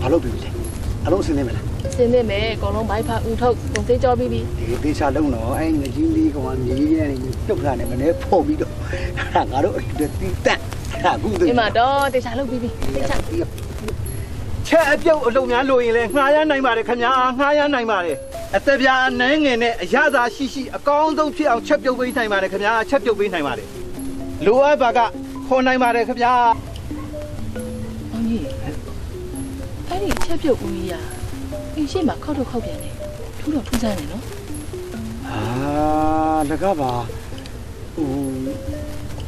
ဘာလုပ်ပြီလဲအလုံးစင်းနေမလား စင်းနေမယ်အကုန်လုံးဘိုက်ဖာဦးထုတ်ပုံသေးကြောပြီးပြီ ဒီတေချာလုံးတော့အဲ့ငကြီးလေးကောင်ကမြေကြီးထဲနေပြုတ်ခါနေမနေဖို့ပြီးတော့အဲ့ဒါငါတို့အတူတူတီးတက်အဲ့အခုတည်း ဒီမှာတော့တေချာလုပ်ပြီးပြီတေချာ ချက်အပြုတ်အလုံးများလိုရင်လည်းငှားရနိုင်ပါတယ်ခင်ဗျာငှားရနိုင်ပါတယ်အသက်ပြားအနှဲငယ်နဲ့အရသာရှိရှိအကောင်းဆုံးဖြစ်အောင်ချက်ပြုတ်ပေးနိုင်ပါတယ်ခင်ဗျာချက်ပြုတ်ပေးနိုင်ပါတယ်လိုအပ်ပါကခေါ်နိုင်ပါတယ်ခင်ဗျာ အောင်ကြီးအဲ့ဒီချက်ပြုတ်ဦးကြီးอ่ะအင်းရှိမှာခောက်တော့ခောက်ပြန်တယ်ထူးတော့ထူးဆန်းတယ်နော် တကားပါဟို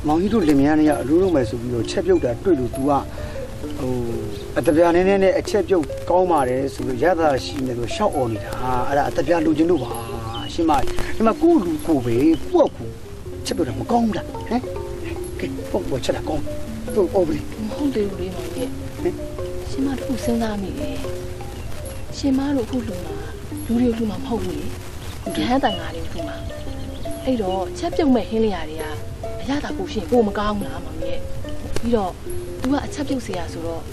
မောင်ကြီးတို့လင်မယားနေရအလိုလိုမယ်ဆိုပြီးတော့ချက်ပြုတ်တာတွေ့လို့ तू ကဟိုအတပြားနည်းနည်းနဲ့အချက်ပြုတ်ကောင်းပါတယ်ဆိုလို့ရတာရှိနေလို့ရှောက်អော်နေတာအဲ့ဒါအတပြားလူချင်းတို့ပါရှင်းမဒီမှာကိုလူကိုပဲကိုကူချက်ပြုတ်တာမကောင်းဘူးလားဟမ်ကဲပေါ့ပေါ့ချက်တာကောင်းသူ့အော်ပြီ မဟုတ်သေးဘူးလေမောင်ကြီးရှင်မတို့စဉ်းစားမိတယ်ရှင်မတို့အခုလူမှာလူတွေလူမှာမဟုတ်ဘူးလေရဟန်းတန်ဃာတွေလူမှာအဲ့တော့ချက်ပြုတ်မဲ့ဟင်းလျာတွေကအရသာကိုရှင်ကိုမကောင်းဘူးလားမောင်ကြီးပြီးတော့ तू ကအချက်ပြုတ်เสียရဆိုတော့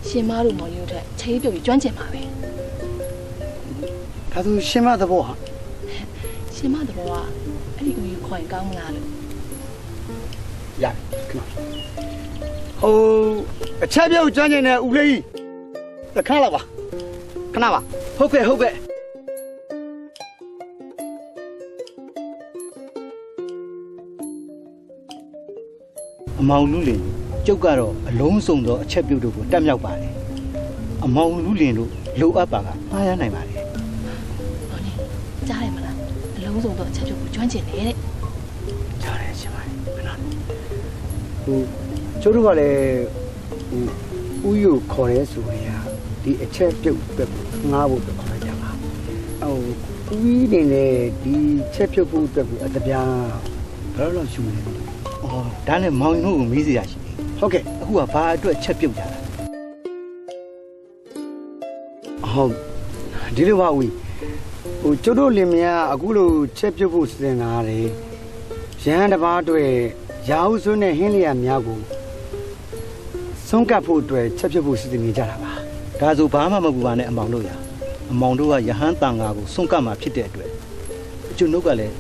ရှင်မတို့မောင်ကြီးတို့ထက်ချေးပြုတ်ပြီးကျွမ်းကျင်ပါပဲ ဒါဆိုရှင်မသဘောဟာ ရှင်မတဘောကအဲ့ဒီဦးကြီးခေါ်ရင်ကောင်းမလားလို့ ရတယ်ခဏဟိုအချက်ပြုတ်ကျွမ်းကျင်တဲ့ဦးလေးတခါလာပါခဏပါ ဟုတ်ကဲ့ဟုတ်ကဲ့ အမောင်လူလင်ကျုပ်ကတော့အလုံးစုံသောအချက်ပြုတ်တို့ကိုတက်မြောက်ပါတယ်အမောင်လူလင်တို့လိုအပ်ပါကမှားရနိုင်ပါတယ် ဟောနေကြားရမလားအလုံးစုံတော့အချက်ပြုတ်ကိုကျွမ်းကျင်တယ်တဲ့ ကြားတယ်ရှင်မခဏဟိုကျတို့ကလည်းဟိုဦးယူခေါ်ရဲဆိုရင်ဒီအချက်ပြုတ်အတွက်ငားဖို့ခေါ်လိုက်ကြပါဟိုဦးကြီးနေနဲ့ဒီချက်ပြုတ်ဖို့အတွက်ကိုအတပြားဘယ်လိုလုပ်ရှုမလဲ အော်ဒါနဲ့မောင်တို့ကိုမေးစရာရှိတယ် ဟုတ်ကဲ့ အခုကဘာအတွက်ချက်ပြုတ်ကြတာ ဟုတ်ဒီလိုပါဦးဟိုကျတို့လင်မယားအခုလိုချက်ပြုတ်ဖို့စဉ်းစားတယ်ရဟန်းတစ်ပါးအတွက်ရာဟုဆွနဲ့ဟင်းလျာများကိုဆုံးကပ်ဖို့အတွက်ချက်ပြုတ်ဖို့စီစဉ်နေကြတာပါ ဒါဆိုဘာမှမပူပါနဲ့အမောင်တို့ရအမောင်တို့ကယဟန်တန်ဃာကိုစွန့်ကပ်မှာဖြစ်တဲ့အတွက်အကျွတ်တို့ကလည်း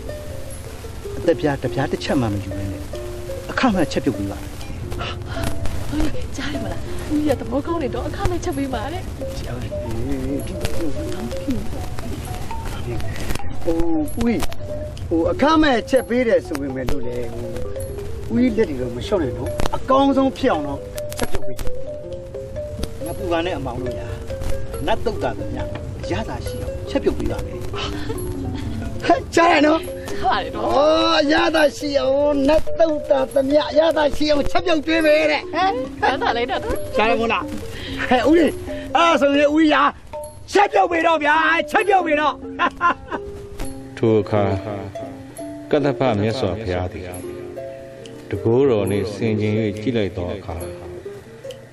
အသက်ပြားတစ်ပြားတစ်ချက်မှမယူနိုင်နဲ့အခမဲ့ချက်ပြုတ်ပြီးပါ ဟောနေကြားရမလားဦးကြီးကတဘောကောင်းနေတော့အခမဲ့ချက်ပေးပါတဲ့ ဟိုဦးဟိုအခမဲ့ချက်ပေးတယ်ဆိုပေမဲ့လို့လေဟိုဦးလက်တွေတော့မလျှော့နိုင်တော့အကောင်းဆုံးဖြစ်အောင်တော့ချက်ပြုတ်ပေး ငါပူပါနဲ့အမောင်တို့ရနတ်တုတ်တာကများရတာရှိအောင်ချက်ပြုတ်ပြီးပါမယ် ဟဲ့ကြားရနော် ကြားပါတယ်တော့ ဩရတာရှိအောင်နတ်တုတ်တာသမျှရတာရှိအောင်ချက်ပြုတ်ပေးပဲတဲ့ ဟမ်အဲ့ဒါလိုက်တော့ ကြားရမလားဟဲ့ဦးအဲ့ဆိုရင်ဦးရချက်ပြုတ်ပေးတော့ဗျာချက်ပြုတ်ပေးတော့ ထိုအခါကတ္တပမြတ်စွာဘုရားသည်တကိုးတော်နှင့်ဆင်ခြင်၍ကြည့်လိုက်သောအခါ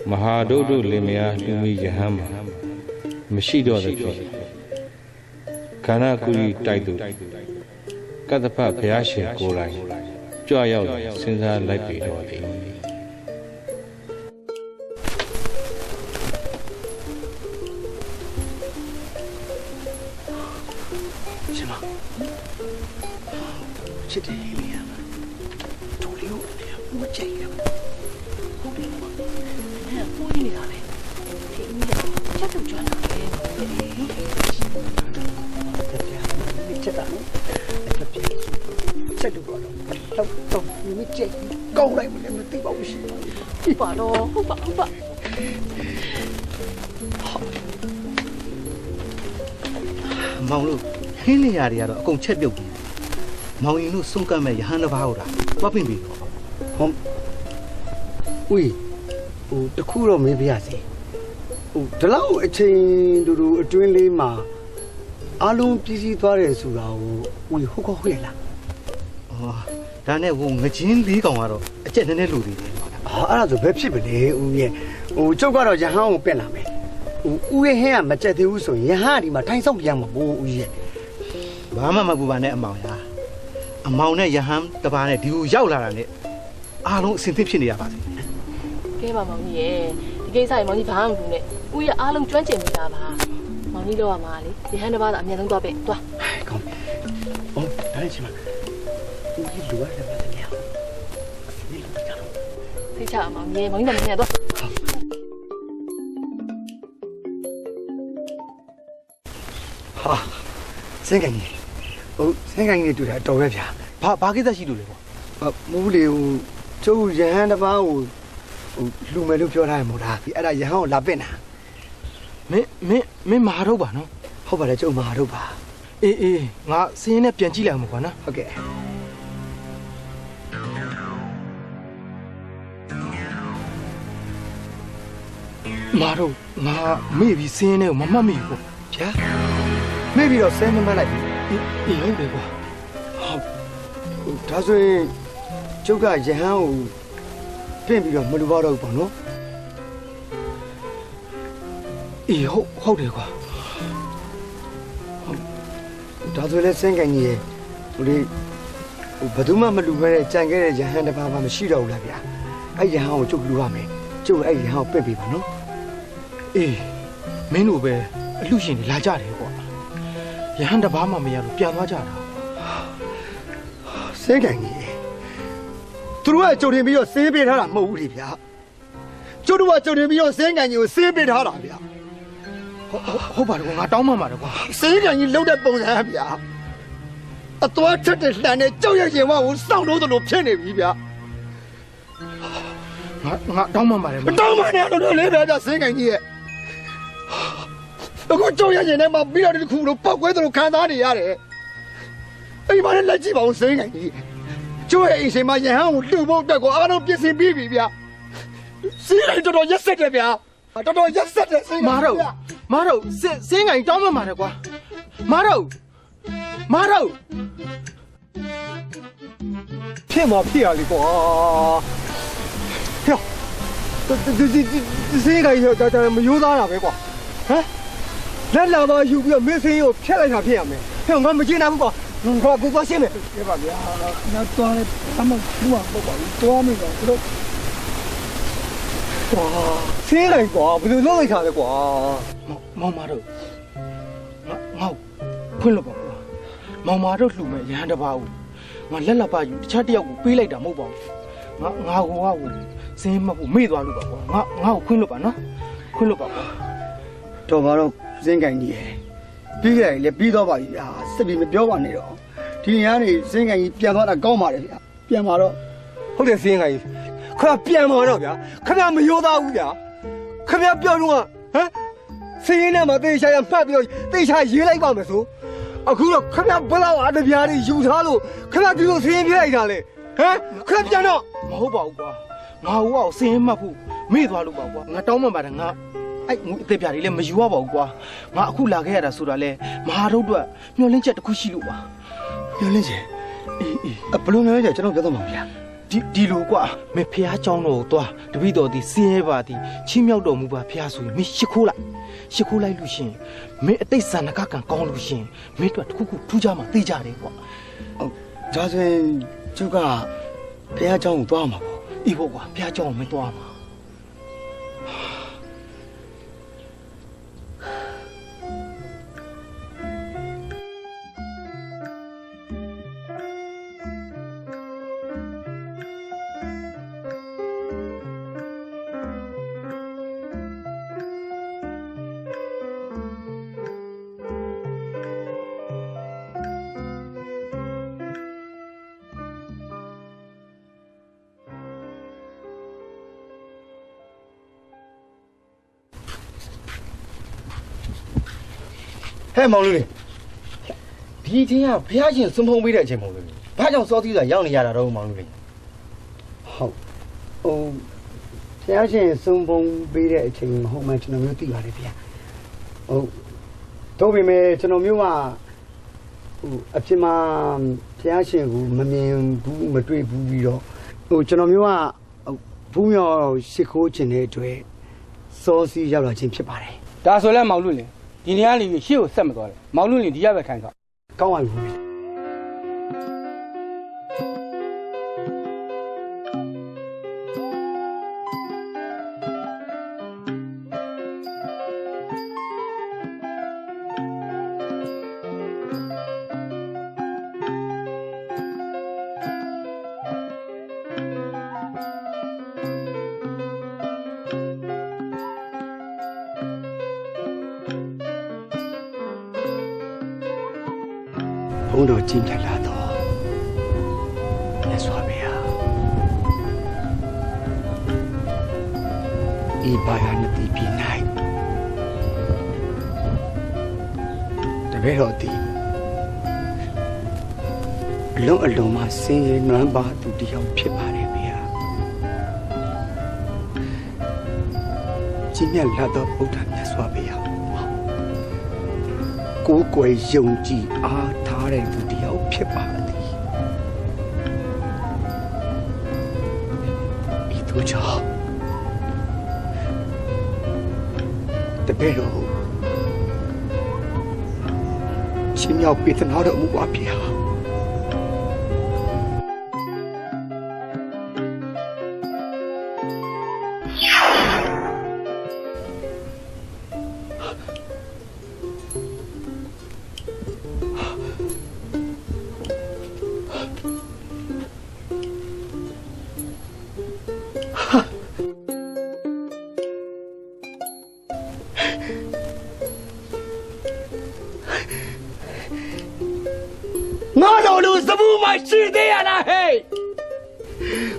မဟာဒုဒ္ဒလင်မယားလူမီယဟန်မှာမရှိတော့သည်ဖြင့်ခန္ဓာကိုယ်၏တိုက်သူကတ္တပဘုရားရှင်ကိုယ်တိုင်ကြွရောက်စဉ်းစားလိုက်ပြီတော်သည် ရှင်မချစ်တယ်ဟေးလျာတို့လေးကိုမချိတ်ရဟုတ်တယ်ကွာအဲ့ပူးနေတာလေဒီဦးရချက်ပြုတ်ကြွလာတယ်ချက်တာနော်ချက်လို့တော့တော့မိချက်ကောင်းလိုက်မလဲမသိပါဘူးရှင် ဟုတ်ပါတော့ဟုတ်ပါ အမောင်တို့ဟင်းလျာတွေကတော့အကုန်ချက်ပြုတ်ပြီးမောင်ရင်တို့စွန့်ကပ်မဲ့ယဟန်တစ်ပါးဟုတ်တာသွားပင့်ပြီတော့ ဟုတ်ဦးဟိုတခုတော့မင်းပြရစီဟိုဒီလောက်အချိန်တူအတွင်းလေးမှာအားလုံးပြည့်စည်သွားတယ်ဆိုတာကိုဦးဟုတ်ကောဟုတ်ရလား အော်ဒါနဲ့ဟိုငချင်းလေးကောင်ကတော့အကျက်နည်းနည်းလိုသေးတယ် ဟာအဲ့ဒါဆိုဘယ်ဖြစ်မလဲဦးရဲ့ဟိုကျုပ်ကတော့ရဟန်းကိုပင့်လာမယ်ဟိုဦးရဲ့ဟင်းကမကြက်သေးဘူးဆိုရင်ရဟန်းကဒီမှာထိုင်ဆောင်ပြန်မှာမို့ဦးရဲ့ ဘာမှမပူပါနဲ့အမောင်ရအမောင်နဲ့ယဟန်တစ်ပါးနဲ့ဒီကိုရောက်လာတာနဲ့အားလုံးအဆင်သင့်ဖြစ်နေရပါစေ ကဲပါမောင်ကြီးရဲ့ဒီကိစ္စကြီးမောင်ကြီးဘာမှမလုပ်နဲ့ဦးရဲ့အားလုံးကျွမ်းကျင်နေတာပါမောင်ကြီးတော့မှာလေဒီဟန်တစ်ပါးတော့အမြဲတမ်းသွားပဲသွား ကောင်းဟုတ်ဒါနဲ့ချင်းမဦးကြီးလူရတယ်ပါလေဒီလိုကြတော့ သိချအောင်မောင်ကြီးမောင်ကြီးတော့မနေတော့ ဟာစင်ကန်ကြီးဟုတ်စင်ကန်ကြီးတွေ့တာတော်ပဲဗျာ ဘာကိစ္စရှိလို့လဲပေါ့ မဟုတ်လေဟိုကျုပ်ရဟန်းတစ်ပါးကိုဟိုလူမယ်လို့ပြောထားရမို့လားအဲ့ဒါရဟန်းကိုလာပင့်တာ မင်းမာတော့ပါနော် ဟုတ်ပါတယ်ကျုပ်မှာတော့ပါ အေးငါစင်းနဲ့ပြန်ကြည့်လိုက်အောင်ကွာနော် ဟုတ်ကဲ့ မာတော့ငါမေ့ပြီးစင်းနဲ့ကိုမမှတ်မိဘူးပေါ့ ဗျာမေ့ပြီးတော့ဆဲမမှတ်လိုက်ပြီ အေးဟုတ်တယ်ကွာ ဟုတ်ဒါဆိုရင်ကျုပ်ကရဟန်းကိုပြင်ပြီးတော့မလူပါတော့ဘူးပေါ့နော် အေးဟုတ်တယ်ကွာ ဒါဆိုလည်းစင်ကန်ကြီးရဲ့ဟိုလေဟိုဘယ်သူမှမလူပဲတဲ့ကြံခဲ့တဲ့ရဟန်းတစ်ပါးမှမရှိတော့ဘူးလားဗျာအဲ့ရဟန်းကိုကျုပ်လူရမယ်ကျုပ်အဲ့ရဟန်းကိုပြင်ပြီးပါနော် အေးမင်းတို့ပဲအလှရှင်တွေလာကြတယ်ကွာရဟန်းတစ်ပါးမှမရလို့ပြန်သွားကြတာ စင်းကန်ကြီးသူတို့ကကြုံတင်ပြီးတော့ဆေးပေးထားတာမဟုတ်ဘူးလေဗျာကျုပ်တို့ကကြုံတင်ပြီးတော့စင်းကန်ကြီးကိုဆေးပေးထားတာဗျာ ဟုတ်ပါတယ်ကွာငါတောင်းမှမှာတယ်ကွာ စင်းကန်ကြီးလှုပ်တဲ့ပုံစံဗျာအသွားထက်တဲ့လှန်နဲ့ကြောက်ရွံ့ရင်ဝကိုစောင့်လို့သလိုဖြစ်နေပြီဗျာ ငါတောင်းမှမှာတယ် မတောင်းမှနဲ့တော့လေးဗျာစင်းကန်ကြီးရဲ့အခုကြောက်ရွံ့ရင်ထဲမှာပြီးတော့ဒီခုလိုပောက်ကွဲသလိုခံစားနေရတယ်အိမ်မှာလည်းလက်ကြည့်ပါဦးစင်းကန်ကြီးကျိုးရဲ့အိမ်ရှင်မရဟန်းကိုလှုပ်ဖို့အတွက်ကိုအားလုံးပြင်ဆင်ပြီးပြီဗျာစင်းကန်တော်တော်ရက်ဆက်တယ်ဗျာတော်တော်ရက်ဆက်တယ်စင်းကန် မာတော့စင်းငိုင်တောင်းမှမှာတယ်ကွာမာတော့ဖြစ်မှာဖြစ်ရလေကွာဟဲ့ဒီစေးကကြီးတော့မရိုးသားတာပဲကွာဟမ်လက်လာပါယူပြီးတော့မင်းစင်းကိုဖျက်လိုက်တာဖြစ်ရမယ်ဟဲ့ငါမကျေနပ်ဘူးကွာငါကိုသွားရှင်းမယ်ပြပါဗျာငါသွားတယ်အမဘူးအောင်ပေါ့ကွာသွားမယ်ကွာတို့ကွာစေးလိုက်ကွာဘယ်လိုလုပ်လိုက်တာလဲကွာ မောင်မာတော့ငါဖွင့်လို့ပါကွာမောင်မာတော့လှူမဲ့ရဟန်းတစ်ပါးကိုငါလက်လက်ပါယူတခြားတစ်ယောက်ကိုပေးလိုက်တာမဟုတ်ပါဘူးငါဟိုကစင်းမဖို့မေ့သွားလို့ပါကွာငါ့ကိုခွင့်လို့ပါနော်ခွင့်လို့ပါကွာ တော်ပါတော့စင်းကန်ကြီးပြီးခဲ့တယ်လေပြီးတော့ပါပြီဗျာစစ်ပြီးမပြောပါနဲ့တော့ဒီနေရာနေစင်းကန်ကြီးပြန်သွားတာကောင်းပါတယ်ဗျာပြန်มาတော့ ဟုတ်တယ်စင်းကကြီးခဏပြန်มาတော့ဗျာခဏမရိုးသားဘူးဗျာခဏပြောတော့ဟမ်စင်းနဲ့မသေးချာရမှတ်ပြီးတော့သေချာရေးလိုက်ပါမယ်ဆိုအခုတော့ခဏဘလောက်အတပြားတွေယူထားလို့ခဏဒီလိုစင်းပြလိုက်တာလေဟမ်ခဏပြန်တော့ မဟုတ်ပါဘူးကွာငါဟိုကစင်းမှတ်ဖို့မေ့သွားလို့ပါကွာငါတောင်းမှပါတယ်ငါအဲ့ငွေအသေးပြားတွေလည်းမယူရပါဘူးကွာငါအခုလာခဲ့ရတာဆိုတာလဲမဟာတို့အတွက်မျောလင်းချက်တစ်ခုရှိလို့ပါ ပြောလင်းချင်အေးဘလို့မျိုးလဲကျွန်တော်ပြောတော့မှာဗျာ ဒီလိုကွာမင်းဖះเจ้าတော်ကိုသွားတပည့်တော်ဒီစင်းရဲပါသည်ချင်းမြောက်တော်မူပါဖះဆိုရင်မင်းရှ िख ိုးလိုက်လို့ရှင်မင်းအတိတ်ဇာနကကံကောင်းလို့ရှင်မင်းတို့တခုခုထူးကြမှာသိကြတယ်ကွာ ဟုတ်ဒါဆိုရင်ကျုပ်ကဖះเจ้าကိုသွားမှာပေါ့ အေးပေါ့ကွာဖះเจ้าကိုမင်းသွားမှာ ဟဲ့မောင်လူလေးဒီအချင်းကဘုရားရှင်စွန့်ဖုံးပေးတဲ့အချိန်မဟုတ်ဘူးဘာကြောင့်စောသီးကရောက်နေရတာတော့မောင်လူလေးဟုတ်ဟိုဘုရားရှင်စွန့်ဖုံးပေးတဲ့အချိန်မဟုတ်မှကျွန်တော်မျိုးသိပါတယ်ဗျာဟုတ်တော့ပေမဲ့ကျွန်တော်မျိုးကဟိုအဖြစ်မှာဘုရားရှင်ကိုမမြင်ဘူးမတွေ့ဘူးပြီးတော့ဟိုကျွန်တော်မျိုးကဘူးမြော်ရှ िख ိုးခြင်းတဲ့အတွက်စောစီးရောက်လာခြင်းဖြစ်ပါတယ် ဒါဆိုလဲမောင်လူလင်ဒီနေရာလေးရှေ့ကိုဆက်မသွားတယ်မောင်လူလင်ဒီရပဲထိုင်သွား ကောင်းပါပြီဘုန်းတော်ကျင့်ကြလာတော့မြတ်စွာဘုရားဤဘာယနတိပြ၌တပည့်တော်သည်အလုံးမှဆင်းရဲနွမ်းပါသူတယောက်ဖြစ်ပါတယ်ဘုရားကျင့်မြတ်လာတော့ဗုဒ္ဓမြတ်စွာဘုရားကိုယ်ကိုယ်ယုံကြည်အားထားတဲ့သူတယောက်ဖြစ်ပါသည်ဤသူကြောင့်တပည့်တော်ရှင်မြောက်ပေးသနာတော်မူပါဗျာ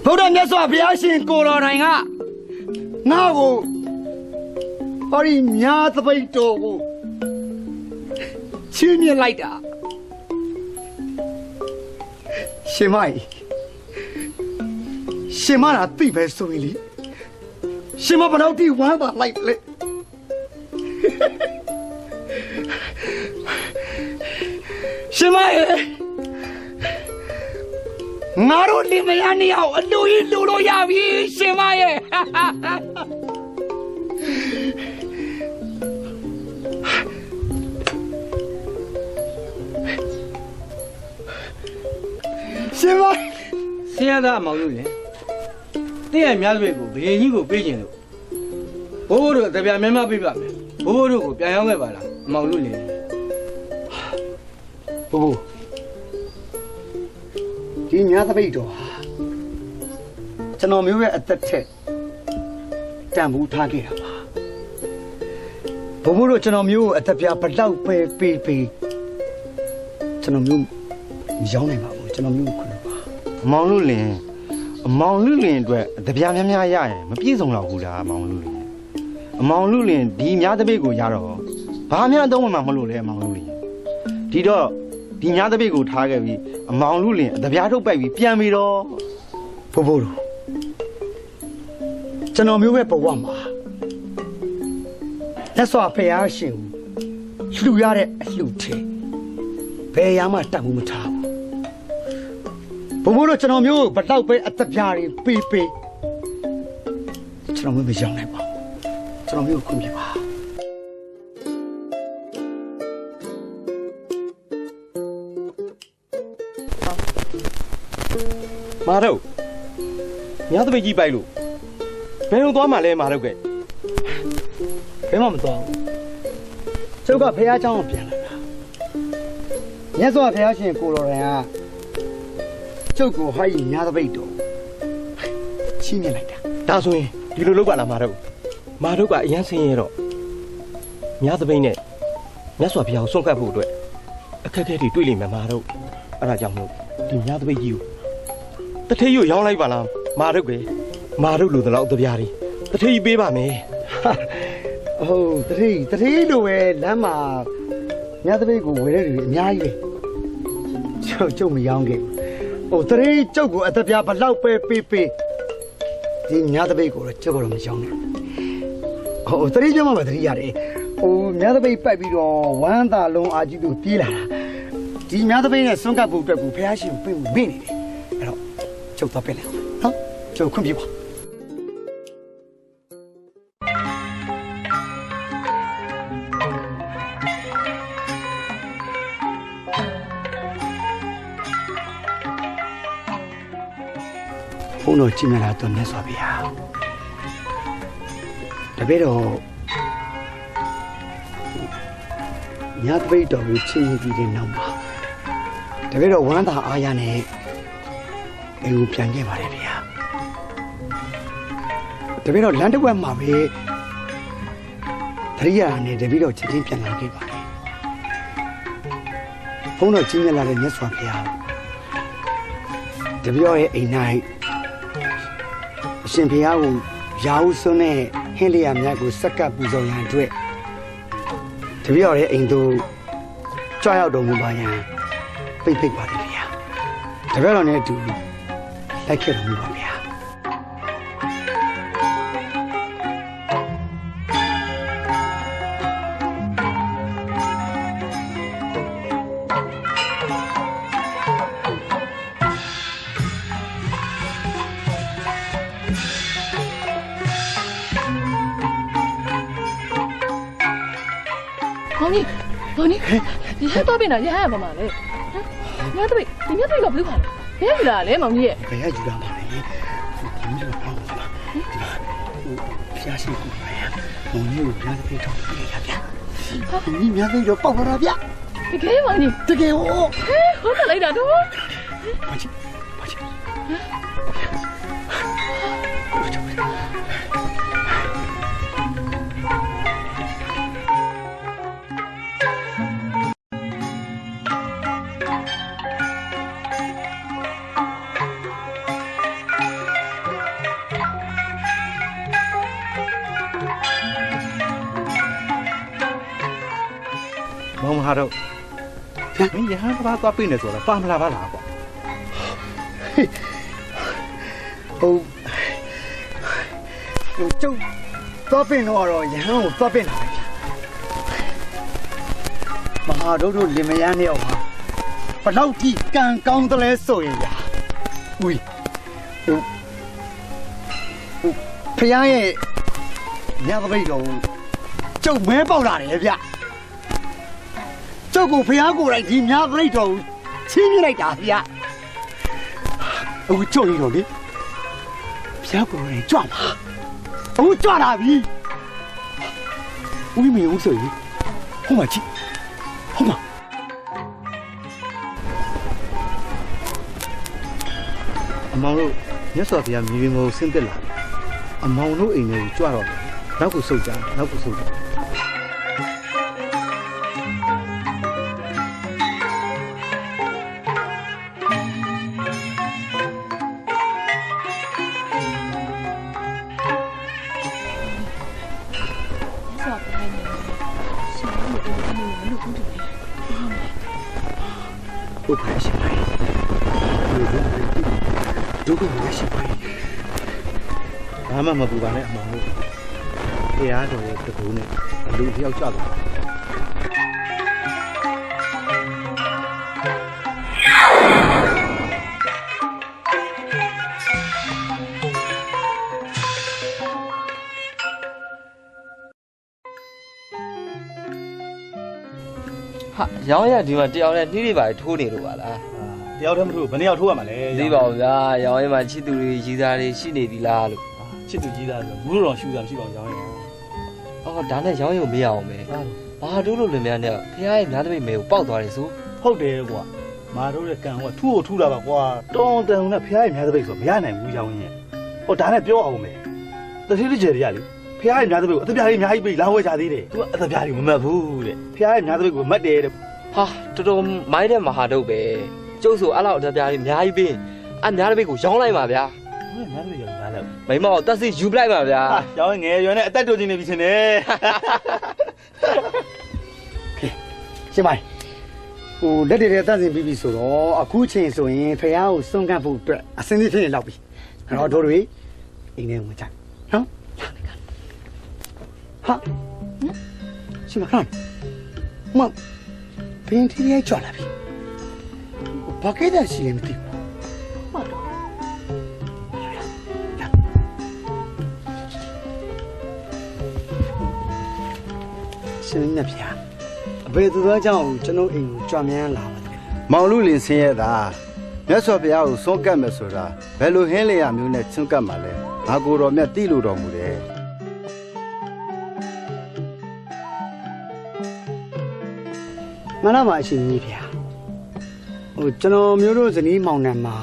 ဗုဒ္ဓမြတ်စွာဘုရားရှင်ကိုတော်တိုင်ကငါ့ကိုဟောဒီမြားသပိတ်တော်ကိုချင်းမြင်လိုက်တာရှင်မသာသိပဲဆိုရင်လေရှင်မဘယ်တော့ဒီဝမ်းသာလိုက်လေရှင်မရဲ့ငါတို့လင်မယားနှစ်ယောက်အလူကြီးလူလို့ရပြီရှင်မရဲ့ရှင်မ ဆင်းရဲသားအမောင်လို့လေတဲ့ရဲ့များစွဲကိုဘယ်ကြီးကိုပေးခြင်းလို့ဘိုးဘိုးတို့တပြားများများပေးပါမယ်ဘိုးဘိုးတို့ကိုပြန်ရောက်ခဲ့ပါလားအမောင်လို့လေဘိုးဒီမြားသပိတ်တော်ဟာကျွန်တော်မျိုးရဲ့အသက်ထက်တန်ဖိုးထားခဲ့တာပါဘိုးတို့ကျွန်တော်မျိုးကိုအသက်ပြဘလောက်ပဲပေးကျွန်တော်မျိုးမရောင်းနိုင်ပါဘူးကျွန်တော်မျိုးခွလို့ပါအမောင်လူလင်အတွက်တပြားများများရရင်မပြည့်စုံတော့ဘူးလားအမောင်လူလင်ဒီများတပိတ်ကိုရတော့ဘာမှအသုံးဝင်မှာမလို့လေအမောင်လူလင်ဒီတော့ဒီများတပိတ်ကိုထားခဲ့ပြီးအမောင်လူလင်တပြားထုတ်ပိုက်ပြီးပြန်ပြီးတော့ဘိုးတို့ကျွန်တော်မျိုးပဲဘဝမှာလက်စွာဖျားရှင်ကိုလှူရတဲ့အလှူထဲဘယ်ရမှတတ်မှုမထားဘူးဘိုးတို့ကျွန်တော်မျိုးဘလောက်ပဲအသက်ပြားတွေပေးကျွန်တော်မျိုးမရောင်းနိုင်ပါဘူးကျွန်တော်မျိုးခွင့်ပြပါမာတော့များတပိတ်ကြီးပိုက်လို့ဘယ်လိုသွားမှလဲမာတော့ကဲဘယ်မှမသွားဘူးကျုပ်ကဖះเจ้าကိုပြန်လာတာမြတ်စွာဘုရားရှင်ကိုတော်တိုင်ကကျုပ်ကိုဟိုင်းညာသပိတ်တော်ချင်းမြင်လိုက်တာဒါဆိုရင်ဒီလိုလုပ်ပါလားမာတို့ကအရန်ဆင်းရဲတော့ညာသပိတ်နဲ့မြတ်စွာဘုရားကိုဆွန့်ကပ်ဖို့အတွက်အခက်အခဲတွေတွေ့လိမ့်မယ်မာတို့အဲ့ဒါကြောင့်မို့ဒီညာသပိတ်ကြီးကိုတထေးကိုရောင်းလိုက်ပါလားမာတို့လိုတော့တပြားတွေတထေးကြီးပေးပါမယ်ဟုတ်တထေးလိုပဲလမ်းမှာမြတ်တပိတ်ကိုဝယ်တဲ့လူအများကြီးပဲကျုပ်မရောင်းခဲ့ဘူးတထေးကျုပ်ကိုအသက်ပြားဘလောက်ပဲပေးဒီမြတ်တပိတ်ကိုတော့ကျုပ်ကတော့မရောင်းနဲ့တထေးကြောင့်မှတထေးရတယ်မြတ်တပိတ်ပိုက်ပြီးတော့ဝမ်းသာလုံးအာကြီးတို့ပြေးလာတာဒီမြတ်တပိတ်နဲ့ဆွန့်ကပ်ဖို့အတွက်ကိုဘုရားရှင်ကိုပေးဖို့မေ့နေတယ်အဲ့တော့ကျုပ်သွားပေးလိုက်အောင်နော်ကျုပ်ခွင့်ပြုပါဘုန်းတော်ကြည်မြတ်လာတော့မြတ်စွာဘုရားတပည့်တော်ညတပိတ်တော်ကိုချင်းရင်ပြီးတဲ့နောက်မှာတပည့်တော်ဝမ်းသာအားရနဲ့အိမ်ကိုပြန်ခဲ့ပါတယ်ဗျာတပည့်တော်လမ်းတစ်ဝက်မှာပဲသတိရနဲ့တပည့်တော်ချင်းချင်းပြန်လာခဲ့ပါတယ်ဘုန်းတော်ကြည်မြတ်လာတဲ့မြတ်စွာဘုရားတပည့်တော်ရဲ့အိမ်၌အရှင်ဘုရားကိုရာဟုစွန်းနဲ့ဟင်းလျာများကိုစက္ကပ်ပူဇော်ရန်အတွက်တပည့်တော်ရဲ့အိမ်သို့ကြွရောက်တော်မူပါရန်ဖိတ်ပါတယ်ဗျာတပည့်တော်နဲ့အတူလိုက်ခဲ့တော်မူပါဗျာဘောနီဒီဟဲ့တော့ပြင်တာရဟန်းပါမလဲညတပိတ်ဒီညတပိတ်ကဘလူးပါလဲဘယ်ယူလာလဲမောင်ကြီးရဲ့ဘယ်ယူလာပါလဲဒီလိုပေါ့ပါလားဖျားရှိကူပါရမောင်ကြီးကိုညတပိတ်တော့ပြေးရဗျာဒီညတပိတ်တော့ပေါက်လာဗျာတကယ်မောင်ကြီးတကယ်ဟုတ်တယ်လိုက်တာတော့ဘာချစ် ဟာတော့မင်းရဟန်းဘာသွားပြနေဆိုတော့ပါမလာပါလားကွာဟုတ်ကျုပ်သွားပင်တော့ရဟန်းကိုသွားပင်လာပဲဗျာမဟာတို့လင်မယားနဲ့အောင်ဘလောက်ထိကံကောင်းတယ်လဲဆိုရင်ဗျာဦးဖယားရဲ့ညသပိတ်တော်ကျုပ်မဲပေါက်လာတယ်ဗျကျုပ်ကိုဖယားကိုယ်တိုင်ဒီညသပိတ်တော်ချင်းပြလိုက်တာဗျအခုကျုပ်ရတော့လေဖယားကိုယ်တိုင်ကြွမှာအခုကြွလာပြီဦးမင်းဦးဆိုရင်ဟိုမှာကြည့်ဟိုမှာအမောင်တို့မြတ်စွာဘုရားမြေပြင်ကိုဆင်းသက်လာအမောင်တို့အိမ်ထဲကိုကြွတော့နောက်ကိုဆုတ်ကြနောက်ကိုဆုတ်ကြ不拍戏拍，如果我戏拍， ဘာမှမပူပါနဲ့အမောင်တို့တရားတော်ရဲ့တကူနဲ့လူတယောက်ကြသွားဟာရောင်းရဒီမှာတယောက်နဲ့နှီးတွေပါထိုးနေလို့ပါလား တယောက်တည်းမထိုးဘယ်နှစ်ယောက်ထိုးရမှာလဲ သိပါဘူးဗျာရောင်းရမှာချစ်သူတွေကြီးသားတွေရှိနေပြီလားလို့ ချစ်သူကြီးသားဆိုဘူးတော့ရှူတာမရှိပါဘူးရောင်းရ အော်ဒါနဲ့ရောင်းရုံမရအောင်ပဲဘာတို့လို့လင်မယားနဲ့ဖះရဲ့များသမိတ်မဲကိုပေါက်သွားတယ်ဆို ဟုတ်တယ်ကွာမာတို့ရဲ့ကံကထူးကိုထူးတာပါကွာတောင်းတန်နဲ့ဖះရဲ့များသပိတ်ဆိုမရနိုင်ဘူးရောင်းရင်ဟောဒါနဲ့ပြောအောင်မယ်တတိတိကျကျရလေဖះရဲ့များသပိတ်ကိုအသက်ပြားလေးအများကြီးပြီးလာဝဲကြသေးတယ်သူကအသက်ပြားလေးမမတ်ဘူးတဲ့ဖះရဲ့များသပိတ်ကိုမတ်တယ်တဲ့ ဟာတော်တော်မိုင်းတဲ့မဟာတို့ပဲကျုပ်ဆိုအဲ့လောက်အသက်ပြားလေးအများကြီးပြီးအများသပိတ်ကိုရောင်းလိုက်ပါဗျာ များသပိတ်ရောင်းလိုက် မိမတက်စီယူပလိုက်ပါဗျာ ရောင်းငယ်ရွယ်နဲ့အသက်တိုးခြင်းနေပြီရှင်နေ ရှင်မိုင်ဟိုလက်တွေတတ်စင်ပြီးပြီဆိုတော့အခုချိန်ဆိုရင်ဖယားကိုစွန့်ကပ်ဖို့အတွက်အစင်းသစ်ဖြစ်နေလောက်ပြီအဲ့တော့တို့တွေအိမ်ထဲဝင်ကြနော်ဟာရှင်မခဏမဘင်းတီးရိုက်ကြလာပြီဘာကိတဲ့ရှိလဲမသိဘူးဟုတ်တော့ရှင်နေဖျားဘယ်သူသောကြောင့်ကျွန်တော်အိမ်ကိုကြွမြန်းလာပါတယ် မောင်လူလင်ဆင်းရဲတာမြတ်စွာဘုရားကိုစွန့်ကပ်မယ်ဆိုတာဘယ်လိုဟင်းလျာမျိုးနဲ့စွန့်ကပ်မှာလဲငါကိုယ်တော်မြတ်တိလို့တော်မူတယ်မနာပါအရှင်ကြီးဗျာဟိုကျွန်တော်မျိုးတို့ဇနီးမောင်နှံမှာ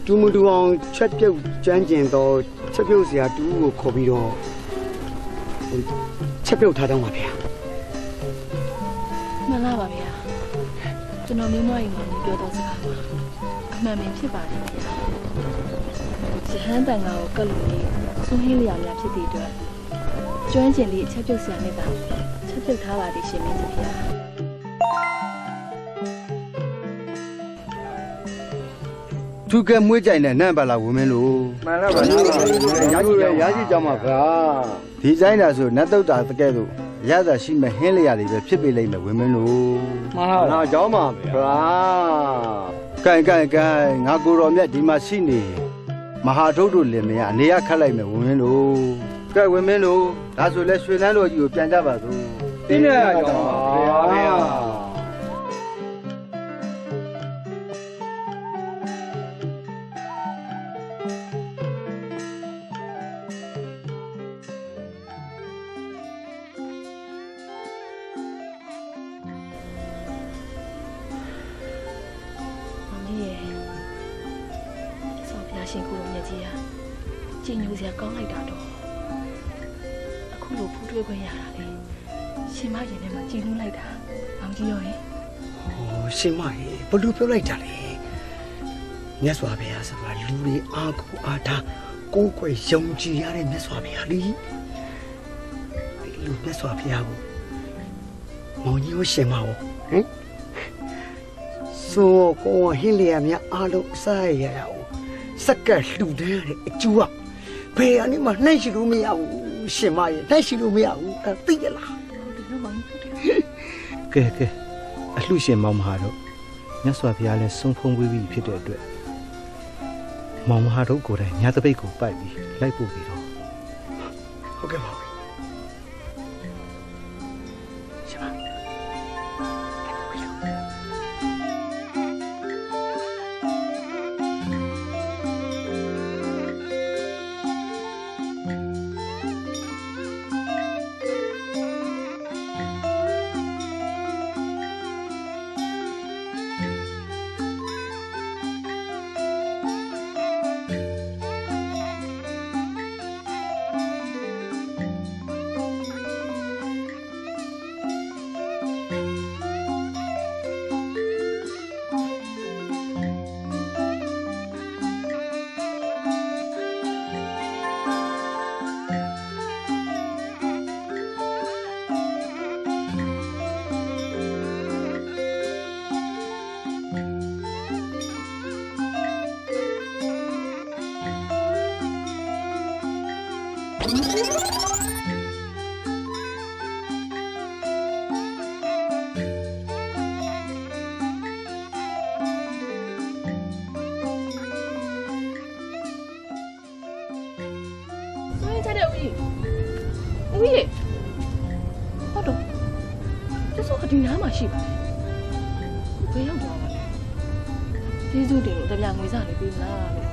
တူမတူအောင်ချက်ပြုတ်ကြမ်းကျင်တော့ချက်ပြုတ်စရာတူကိုခေါ်ပြီးတော့ချက်ပြုတ်ထားတော့ပါဗျာ မှန်လားပါဗျာကျွန်တော်မျိုးမအိမ်မှာပြောတော့စကားပါအမှန်ပဲဖြစ်ပါတယ်ဗျာရဟန်းတန်ဃာကိုကတ်လို့နေဆုံးဟင်းလျာများဖြစ်တဲ့အတွက်ကျွမ်းကျင်လေးအချက်ပြုတ်စရာနဲ့ပါချက်ပြုတ်ထားပါသည်ရှင်မင်းကြီးဗျာ သူကမွေးကြိုင်တဲ့နန့်ပါလာဝင်မင်းလို့ မှန်လားပါလားရာရှိကြောင်းပါဗျာ ဒီဆိုင်တာဆိုနတ်တုတ်တာတကဲ့သို့ရတာရှိမဲ့ဟင်းလျာတွေပဲဖြစ်ပေလိမ့်မယ်ဝင်မင်းလို့ မှန်လားကြောင်းပါဗျာ ကဲငါကိုယ်တော်မြတ်ဒီမှာရှိနေမဟာဒုတ်တို့လင်မယားအနေရခတ်လိုက်မယ်ဝင်မင်းလို့ကဲဝင်မင်းလို့ဒါဆိုလဲရွှေလန်းတော်ကြီးကိုပြန်ကြပါစို့ တင်းရကြောင်းပါဗျာ ရှင်ကိုလိုမြတ်ကြီးอ่ะကြည်ညိုစရာကောင်းလိုက်တာတော့အခုလိုဖူးထွေးခွင့်ရတာလေရှင်မရင်ထဲမှာကြည်နူးလိုက်တာမောင်ကြီးရောရင် ဟောရှင်မရေဘလို့ပြောလိုက်တာလေမြတ်စွာဘုရားဆိုတာလူတွေအားကိုအားထားကိုယ်ကိုယုံကြည်ရတဲ့မြတ်စွာဘုရားလေဒီလူမြတ်စွာဘုရားကို မောင်ကြီးကိုရှင်ပါဦးဟင်ဆိုကိုဟင်းလျာများအားလုံးအစားရရအောင်စက်ကလှူဒန်းရတဲ့အကျိုးကဘယ်အနေမှနှိုက်ရှိလို့မရဘူးရှင်မရဲ့နှိုက်ရှိလို့မရဘူးသိရလားဟုတ်တယ်နော်မောင်ကြီးဟုတ်တယ်ကဲအလှရှင်မောင်မဟာတို့မြတ်စွာဘုရားလည်းဆုံးဖုံးပေးပြီးဖြစ်တဲ့အတွက်မောင်မဟာတို့ကိုယ်တိုင်ညာတပိတ်ကိုပိုက်ပြီးလိုက်ပို့ပြီးတော့ဟုတ်ကဲ့ပါရှင်မဒီနားမှာရှိပါတယ်ဘယ်ရောက်သွားပါလဲကျေးဇူးတင်လို့တပြားငွေစားနေပြီလားဘယ်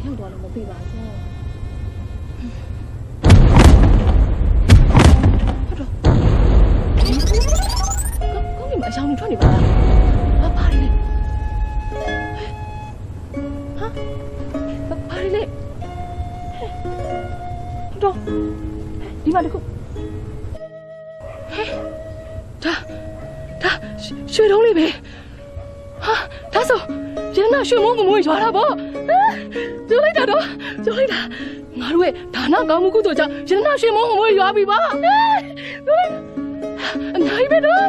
ရောက်သွားလို့မသိပါဘူးဟုတ်တော့ကောင်းနေမှာအယောင်ထွက်နေပါလားဘာပါလဲဟာဘာလဲဟုတ်တော့ဒီမှာတခုရွှေတုံးလေးပဲဟာဒါဆိုရတနာရွှေမုံကမွေးရွာတာပေါ့ကျိုးလိုက်တာတော့ကျိုးလိုက်တာငါတို့ရဲ့ဒါနကောင်းမှုကုသိုလ်ကြောင့်ရတနာရွှေမုံကမွေးရွာပြီပါကျိုးလိုက်အများကြီးပဲတော့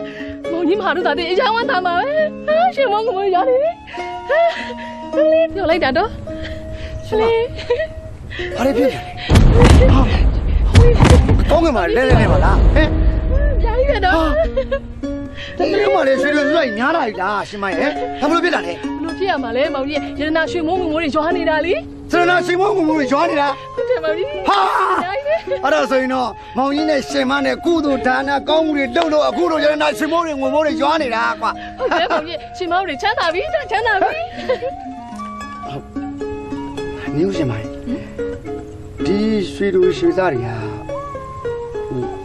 မောင်ကြီးမဟာတို့သာတဲ့အယောင်ဝမ်းသာမှာပဲရွှေမုံကမွေးရွာနေပြီကျိုးလိုက်တာတော့ရွှေဘာလဲဖြစ်ဟာကောင်းကင်မှာလဲနေပါလားဟဲ့အများကြီးပဲတော့တကယ်မှလည်းရွှေတို့လိုက်များလာပြီလားရှင်မရဲ့ဘာလို့ဖြစ်တာလဲဘလို့ဖြစ်ရမှာလဲမောင်ကြီးရတနာရွှေမုံကမွေးတွေရွာနေတာလေရတနာရွှေမုံကမွေးတွေရွာနေတာဟုတ်တယ်မောင်ကြီးဟာအဲ့ဒါဆိုရင်တော့မောင်ကြီးနဲ့ရှင်မနဲ့ကုသိုလ်ဒါနကောင်းမှုတွေလုပ်လို့အခုတော့ရတနာရွှေမုံတွေငွေမိုးတွေရွာနေတာကွာဟုတ်တယ်မောင်ကြီးရှင်မောင်တွေချမ်းသာပြီချမ်းသာပြီမျိုးရှင်မရဲ့ဒီရွှေတို့ရွှေသားတွေက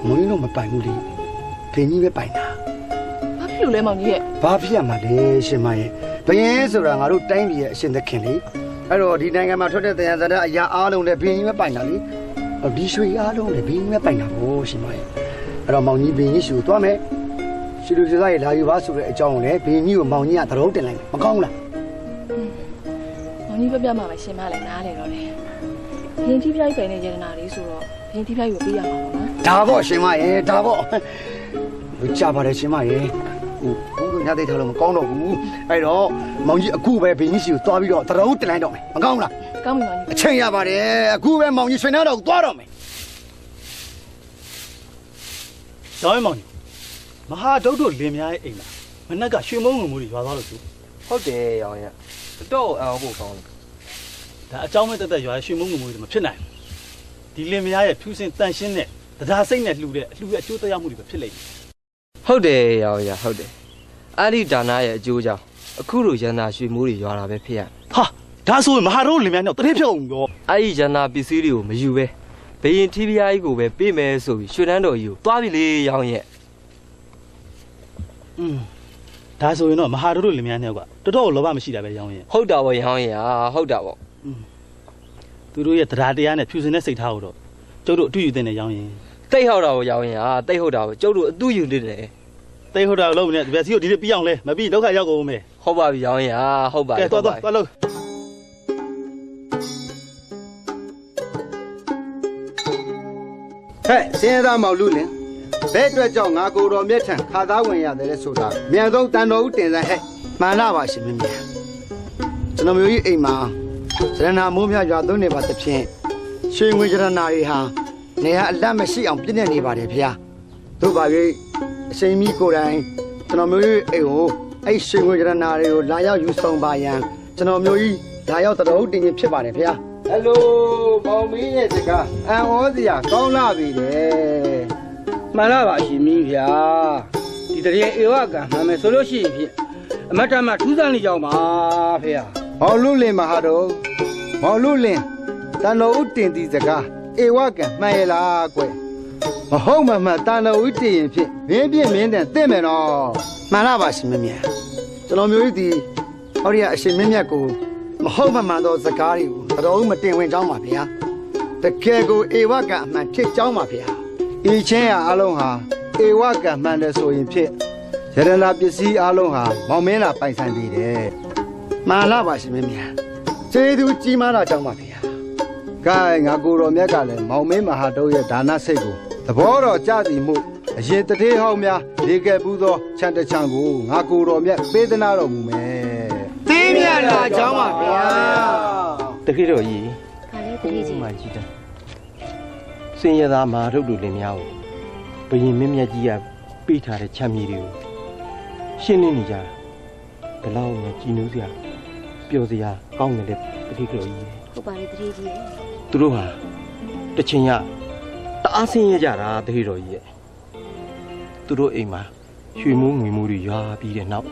မွေးလို့မပိုင်ဘူးလေဘင်းကြီးပဲပိုင်တာဘာဖြစ်လို့လဲမောင်ကြီးရဲ့ဘာဖြစ်ရမှာလဲရှင်မရဲ့ဘယင်းဆိုတာငါတို့တိုင်းပြည်ရဲ့အရှင်သခင်လေအဲ့တော့ဒီနိုင်ငံမှာထွက်တဲ့တရားစတဲ့အရာအားလုံးလည်းဘင်းကြီးပဲပိုင်တာလေဒီရွှေအားလုံးလည်းဘင်းကြီးပဲပိုင်တာကိုရှင်မရဲ့အဲ့တော့မောင်ကြီးဘင်းကြီးရှူသွားမယ်ရွှေတို့ရွှေသားရဲ့လာယူပါဆိုတဲ့အကြောင်းကိုလည်းဘင်းကြီးကိုမောင်ကြီးကသရုံးတင်လိုက်မကောင်းလားမောင်ကြီးပြမှာပဲရှင်မလည်းနားလေတော့လေဘင်းကြီးပြိုက်ပိုင်တဲ့ရတနာလေးဆိုတော့ဘင်းကြီးပြိုက်ကိုပေးရမှာပေါ့နော်ဒါပေါ့ရှင်မရဲ့ဒါပေါ့လူကြပါတယ်ရှင်မရဲ့ဟိုဘုံတို့ညသိထားလို့မကောင်းတော့ဘူးအဲ့တော့မောင်ကြီးအခုပဲဘင်းကြီးစီကိုသွားပြီးတော့သရုံးတင်လိုက်တော့မယ်မကောင်းလားကောင်းပြီမောင်ကြီးအချိန်ရပါတယ်အခုပဲမောင်ကြီးဆွေနှောင်းတော့သွားတော့မယ်ကျောင်းမောင်ကြီးမဟာဒုတ်တို့လင်များရဲ့အိမ်မှာမနက်ကရွှေမုံငုံမှုတွေရွာသွားလို့သူဟုတ်တယ်ရောင်ရတော့အောင်ဖို့ကောင်းတယ်ဒါအเจ้าမဲ့တက်ရွာရွှေမုံငုံမှုတွေမဖြစ်နိုင်ဘူးဒီလင်မယားရဲ့ဖြူစင်တန်ရှင်းတဲ့တရားစိတ်နဲ့လှူတဲ့အလှူရဲ့အကျိုးတရားမှုတွေပဲဖြစ်လိမ့်မယ်ဟုတ်တယ်ရောင်ရဟုတ်တယ်အဲ့ဒီဒါနရဲ့အကျိုးကြောင့်အခုလိုရန်နာရွှေမိုးတွေရွာတာပဲဖြစ်ရဟာဒါဆိုရင်မဟာတို့လင်မယားနဲ့တရေဖြုတ်အောင်ရောအဲ့ဒီရန်နာပစ္စည်းတွေကိုမယူပဲဘယင်ထီးပြားကြီးကိုပဲပေးမယ်ဆိုပြီးရွှေတန်းတော်ကြီးကိုသွားပြီလေရောင်ရဲ့ဒါဆိုရင်တော့မဟာတို့လင်မယားနဲ့ကတော်တော်လောဘမရှိတာပဲရောင်ရဲ့ဟုတ်တာပေါ့ရောင်ရဲ့ဟုတ်တာပေါ့သူတို့ရဲ့တရားတရားနဲ့ဖြူစင်တဲ့စိတ်ထားကိုတော့ကျုပ်တို့အတူယူတဲ့နဲ့ရောင်းရင်တိတ်ဟုတ်တာကိုရောင်းရင်တိတ်ဟုတ်တာကိုကျုပ်တို့အတူယူနေတယ်တိတ်ဟုတ်တာကိုလုံးမနဲ့ဒီဘက်စီကိုဒီနေ့ပြီးအောင်လဲမပြီးဒုက္ခရောက်ကုန်မယ်ဟုတ်ပါပြီရောင်းရင်ဟုတ်ပါပြီကဲသွားလို့ဟဲ့စင်းသားမောင်လူလင် ဘဲအတွက်ကြောင့်ငါကိုတော်မြတ်ထံခါသားဝင်ရတယ်ဆိုတာမြန်ဆုံးတန်တော်ဦးတင်စံဟဲ့မှန်လားပါရှင်မင်းမြန်ကျွန်တော်မျိုးကြီးအိမ်မှာရတနာမိုးမြရွာသွန်းနေပါသဖြင့်ရွှေငွေရတနာတွေဟာနေရာအလတ်မရှိအောင်ပြည့်နေနေပါတယ်ဗျာတို့ပါ၍အချိန်မီကိုယ်တိုင်ကျွန်တော်မျိုးကြီးအိမ်ကိုအဲ့ရွှေငွေရတနာတွေကိုလာရောက်ယူဆောင်ပါရန်ကျွန်တော်မျိုးကြီးလာရောက်တတော်ဦးတင်ခြင်းဖြစ်ပါတယ်ဗျာဟယ်လိုမောင်မင်းရဲ့စကားအံ့ဩစရာကောင်းလာပြီလေမှန်လားပါရှင်မင်းဗျာဒီတရေဧဝကံမှန်မယ်ဆိုလို့ရှိရင်ဖြင့်အမတ်တမထူးဆန်းနေကြပါဖေဟာ မောင်လူလင်မဟာတော်မောင်လူလင်တန်တော်ဦးတင်သည်စကားဧဝကံမှန်ရလားကွယ်မဟုတ်မမှန်တန်တော်ဦးတင်ရင်ဖြင့်မင်းပြင်းမင်းတန်တင့်မယ်နော်မှန်လားပါရှင်မင်းမြန်ကျွန်တော်မျိုးကြီးဒီဟောဒီကအရှင်မင်းမြတ်ကိုမဟုတ်မမှန်သောစကားတွေကိုတော်ဦးမတင်ဝင်ကြောင်းပါဗျာတကယ်ကိုဧဝကံအမှန်ဖြစ်ကြောင်းပါဗျာဤချင်းရအလုံးဟာဧဝကံမှန်တယ်ဆိုရင်ဖြင့်ရတနာပစ္စည်းအလုံးဟာမောင်မင်းလာပိုင်ဆိုင်သေးတယ်မှန်လားပါရှင်မင်းမြန်ကျေးဇူးကြီးမားတာကြောင့်ပါဗျာကဲငါကိုတော်မြတ်ကလည်းမောင်မင်းမဟာတို့ရဲ့ဒါနစိတ်ကိုသဘောတော်ကြသည်မှုအရင်တထေးဟောင်းများရေကဲပူးသောခြံတချံကိုငါကိုတော်မြတ်ပေးသနာတော်မူမယ်သေးမြတ်လာကြောင်းပါဗျာတခေတော်ကြီး ဘာလဲတထေးကြီး မှကြီးတယ်စင်ရသားမဟာထုတ်တို့လင်များကိုဘယင်မင်းမြတ်ကြီးကပေးထားတဲ့ချမ်းမြေတွေကိုရှင်းလင်းနေကြတာဘယ်လောက်များကြည်နူးစရာပျော်စရာကောင်းတယ်လေတခေတော်ကြီးဟုတ်ပါလေတထေးကြီးရဲ့သူတို့ဟာတချင်ရတအားဆင်းရဲကြတာတခေတော်ကြီးရဲ့သူတို့အိမ်မှာရွှေမိုးငွေမိုးတွေရွာပြီးတဲ့နောက်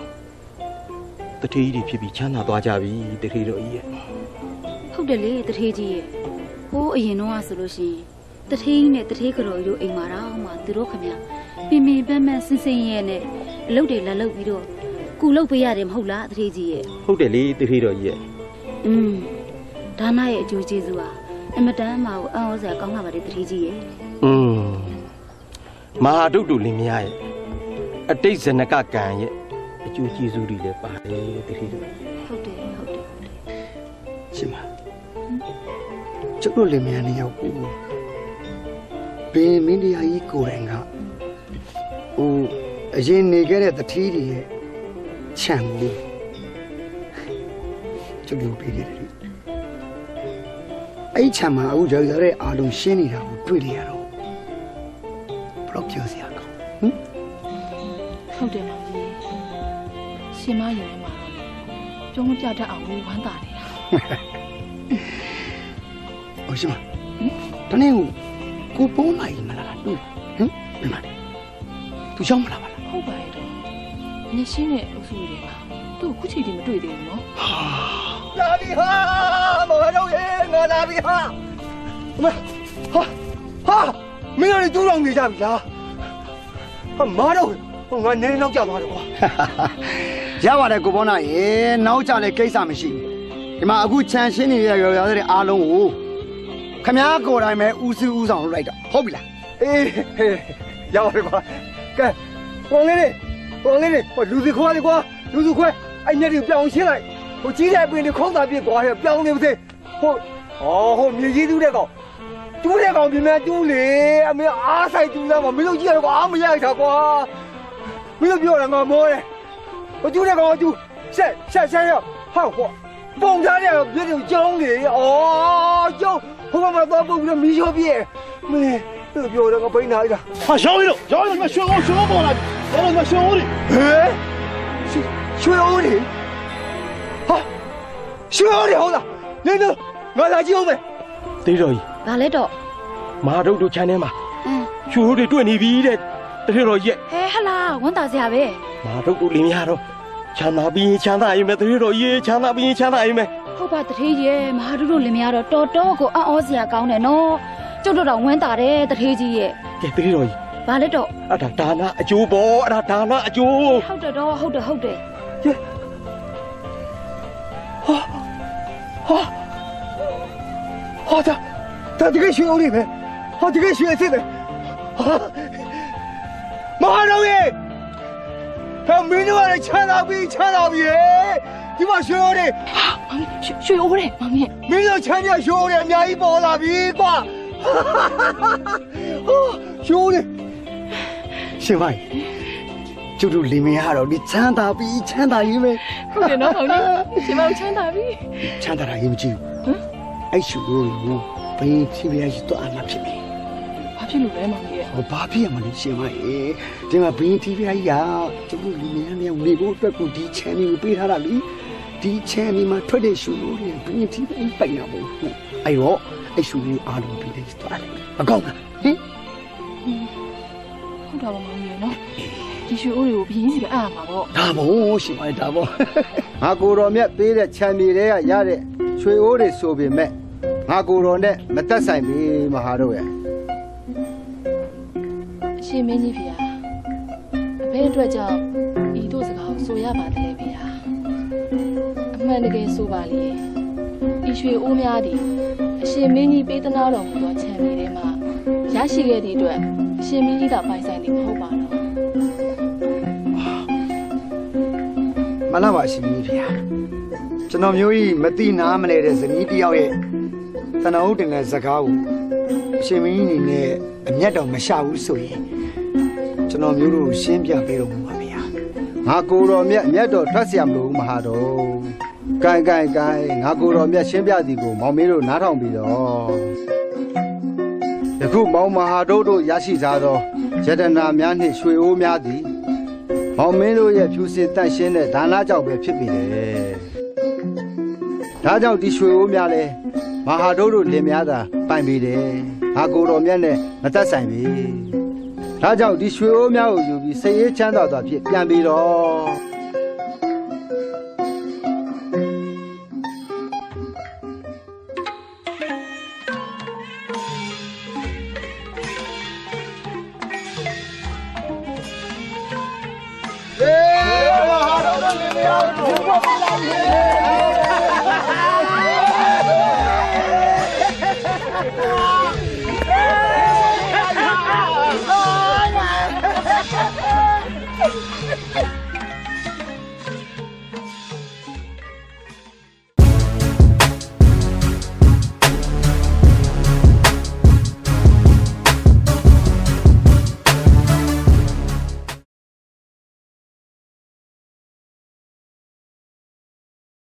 တထေးကြီးတွေဖြစ်ပြီးချမ်းသာသွားကြပြီတထေးတော်ကြီးရဲ့ဟုတ်တယ်လေတထေးကြီးရဲ့ဟိုးအရင်တော့ဆိုလို့ရှိရင်တထေးကြီးနဲ့တထေးကတော်တို့အိမ်မှာတော့မှသူတို့ခမပင်ပင်ပန်းပန်းစင်စင်ရဲနဲ့အလုပ်တွေလာလုပ်ပြီးတော့ကူလုပ်ပေးရတယ်မဟုတ်လားတထေးကြီးရဲ့ဟုတ်တယ်လေတထေးတော်ကြီးရဲ့ဒါနရဲ့အကျိုးကျေးဇူးဟာအမတန်မှအံ့ဩစရာကောင်းလာပါတယ်တထေးကြီးရဲ့မဟာဒုတ်တူလင်မယားရဲ့အတိတ်ဇနကကံရဲ့အကျိုးကျေးဇူးတွေလည်းပါတယ်တထေးတော်ဟုတ်တယ်ရှင်မကျုပ်တို့လင်မယားနှစ်ယောက်ကိုဘင်းမင်းတရားကြီးကိုယ်တိုင်ကဟိုအရင်နေခဲ့တဲ့တတိတွေရဲ့ခြံလေးကျုပ်တို့ပေးတယ်လေအဲ့ခြံမှာအခုကြောက်ရတဲ့အားလုံးရှင်းနေတာကိုတွေ့နေရတော့ဘလို့ပြောစရာကောဟုတ်တယ်မောင်ကြီးရှင်မရင်ထဲမှာတော့လေပြုံးမပြတတ်အောင်ဝမ်းသာနေတာဟုတ်ရှင်မတနေ့ကိုပုံးလိုက်မလားတွေ့ဟင်ဘယ်မှာလဲသူရှောင်းမလားပါလားဟုတ်ပါရဲ့တော့ညရှင်းတဲ့အုပ်စုတွေပါသူ့ခုချိန်ထိမတွေ့သေးဘူးနော်လာပြီဟာမောင်တို့ရေငါလာပြီဟာဟာမင်းတို့တူတော်နေကြပြီလားဟာမားတော့ငါနေနောက်ကျသွားတယ်ကွာရပါတယ်ကိုဘောနာရေနောက်ကျလည်းကိစ္စမရှိဘူးဒီမှာအခုခြံရှင်းနေတဲ့ရော်တဲ့အားလုံးကိုခမားကိုယ်တိုင်ပဲဦးစီးဦးဆောင်လုပ်လိုက်တော့ဟုတ်ပြီလားအေးရပါတယ်ကွာကဲကိုလေးဟိုလူစီခွာလေကွာလူစုခွဲအဲ့ညတွေပြောင်းရှင်းလိုက်ဟိုကြီးတဲ့ပင်တွေခေါင်းသာပြစ်သွားရပြောင်းနေပါစေဟိုမြေကြီးတူးတဲ့ကောင်တူးတဲ့ကောင်ပြင်မဲ့တူးလေအမေအားဆိုင်တူးသားမမင်းတို့ကြည့်ရတော့အားမရတာကွာမင်းတို့ပြောတာငါမောတယ်ဟိုတူးတဲ့ကောင်တူးဆက်ရဟောပုံသားတဲ့ပြည့်တယ်ကြောင်းလေကြောင်းဟိုမှာတော့ပုံပြီးမီးရောပြည့်မင်းတို့ပြောတော့ငါပိန်းလာလိုက်တာဟာရောင်းဒီမှာရွှေအောင်ပေါ်လာတယ်ဒီမှာရွှေအောင်လေရွှေအောင်လေဟာရွှေအောင်လေဟုတ်လားနေတော့ငါလာကြည့်အောင်မယ်တေးတော်ကြီးဘာလဲတော့မဟာဒုတ်တို့ချမ်းထဲမှာရွှေတွေတွေ့နေပြီတဲ့တထေးတော်ကြီးဟဲဟလာဝန်တာစရာပဲမဟာဒုတ်တို့လင်းများတော့ချမ်းသာပြီးချမ်းသာရင်ပဲတထေးတော်ကြီးချမ်းသာပြီးချမ်းသာရင်ပဲဟုတ်ပါတထေးကြီးမဟာဒုတ်တို့လင်းများတော့တော်တော်ကိုအံ့ဩစရာကောင်းတယ်နော်ကျုပ်တို့တော့ဝမ်းတာတယ်တထေးကြီးရဲ့ကဲတထေးတော်ကြီးဘာလဲတော့အဲ့ဒါဒါနအကျိုးပေါ့အဲ့ဒါဒါနအကျိုးဟုတ်တယ်တော့ဟုတ်တယ်ဟာဒါဒီကရွှေဦးလေးပဲဟာဒီကရွှေအစ်စ်ပဲမဟာတော်ရေဒါမင်းတို့ကချမ်းသာပြီဒီမှာရွှေဦးလေးရွှေဦးလေးမောင်ကြီးမင်းတို့ချမ်းရရွှေဦးလေးအများကြီးပေါ်လာပြီကွာရွှေဦးလေး ရှင်မကျုပ်တို့လင်မယားတော့ဒီချမ်းသာပြီးချမ်းသာရေးပဲ ဟုတ်တယ်နော်မောင်ကြီးရှင်မချမ်းသာပြီ ချမ်းသာတာရေးမကြည့်ဘူးအဲ့ရှူလို့ဘယ်ဖြည်းဖြည်းရှိတော့အမှဖြစ်နေ ဘာဖြစ်လို့လဲမောင်ကြီးရဲ့ ဟောဘာဖြစ်ရမလဲရှင်မဒီမှာဘင်းဖြည်းဖြည်းကြီးရာကျုပ်တို့လင်မယားနဲ့နေဖို့အတွက်ကိုဒီချမ်းလေးကိုပေးထားတာလीဒီချမ်းလေးမှာထွက်တဲ့ရှူလို့ဘင်းဖြည်းဖြည်းပိုက်နေပါဘူးအဲ့တော့အဲ့ရှူလေးအားလုံးပြီးတယ်သွားတယ်မကောင်းလားဟင် ဟုတ်တော့မောင်ကြီးနော်ဒီရွှေအိုးတွေကိုဘင်းစီပဲအားမှာပေါ့ ဒါမို့ရှင်မဒါပေါ့ ငါကိုတော်မြတ်ပေးတဲ့ခြံမြေတွေကရတဲ့ရွှေအိုးတွေဆိုပေမဲ့ငါကိုတော်နဲ့မသက်ဆိုင်ပြီမဟာတို့ရဲ့ အရှင်မင်းကြီးဖေဟာအဖေအတွက်ကြောင့်ဤတို့စကားကိုဆိုရပါတယ်ဖေဟာအမှန်တကယ်ဆိုပါလေဤရွှေအိုးများသည်အရှင်မင်းကြီးပေးသနာတော်မူသောခြံမြေထဲမှာရရှိခဲ့သည့်အတွက်အရှင်မင်းကြီးကပိုင်ဆိုင်သည်မဟုတ်ပါတော့ မလာပါရှင်ကြီးဗျာကျွန်တော်မျိုးကြီးမတိနာမလဲတဲ့ဇနီးတယောက်ရဲ့တဏှာဥတင်တဲ့ဇကားကိုအရှင်မင်းကြီးအနေနဲ့အမျက်တော်မရှာဘူးဆိုရင်ကျွန်တော်မျိုးတို့ရှင်းပြပေးလို့ပါဗျာ ငါကိုတော်မြတ်မြတ်တော်ထွက်เสียမလို့မဟာတော်ကိုင်ငါကိုတော်မြတ်ရှင်းပြသည်ကိုမောင်မင်းတို့နားထောင်ပြီးတော့ယခုမောင်မဟာတို့ရရှိစားသောယတနာများနှင့်ရွှေအိုးများသည်မောင်မင်းတို့ရဲ့ဖြူစင်တန့်ရှင်းတဲ့ဒါနကြောင့်ပဲဖြစ်ပေတယ်ဒါကြောင့်ဒီရွှေအိုးများလဲမဟာတို့လင်များသာပိုင်ပေတယ်ငါကိုတော်မြတ်နဲ့မသက်ဆိုင်ပြီဒါကြောင့်ဒီရွှေအိုးများကိုယူပြီးစိတ်အေးချမ်းသာစွာဖြင့်ပြန်ပြီးတော့哎，我好多都没有，我不来。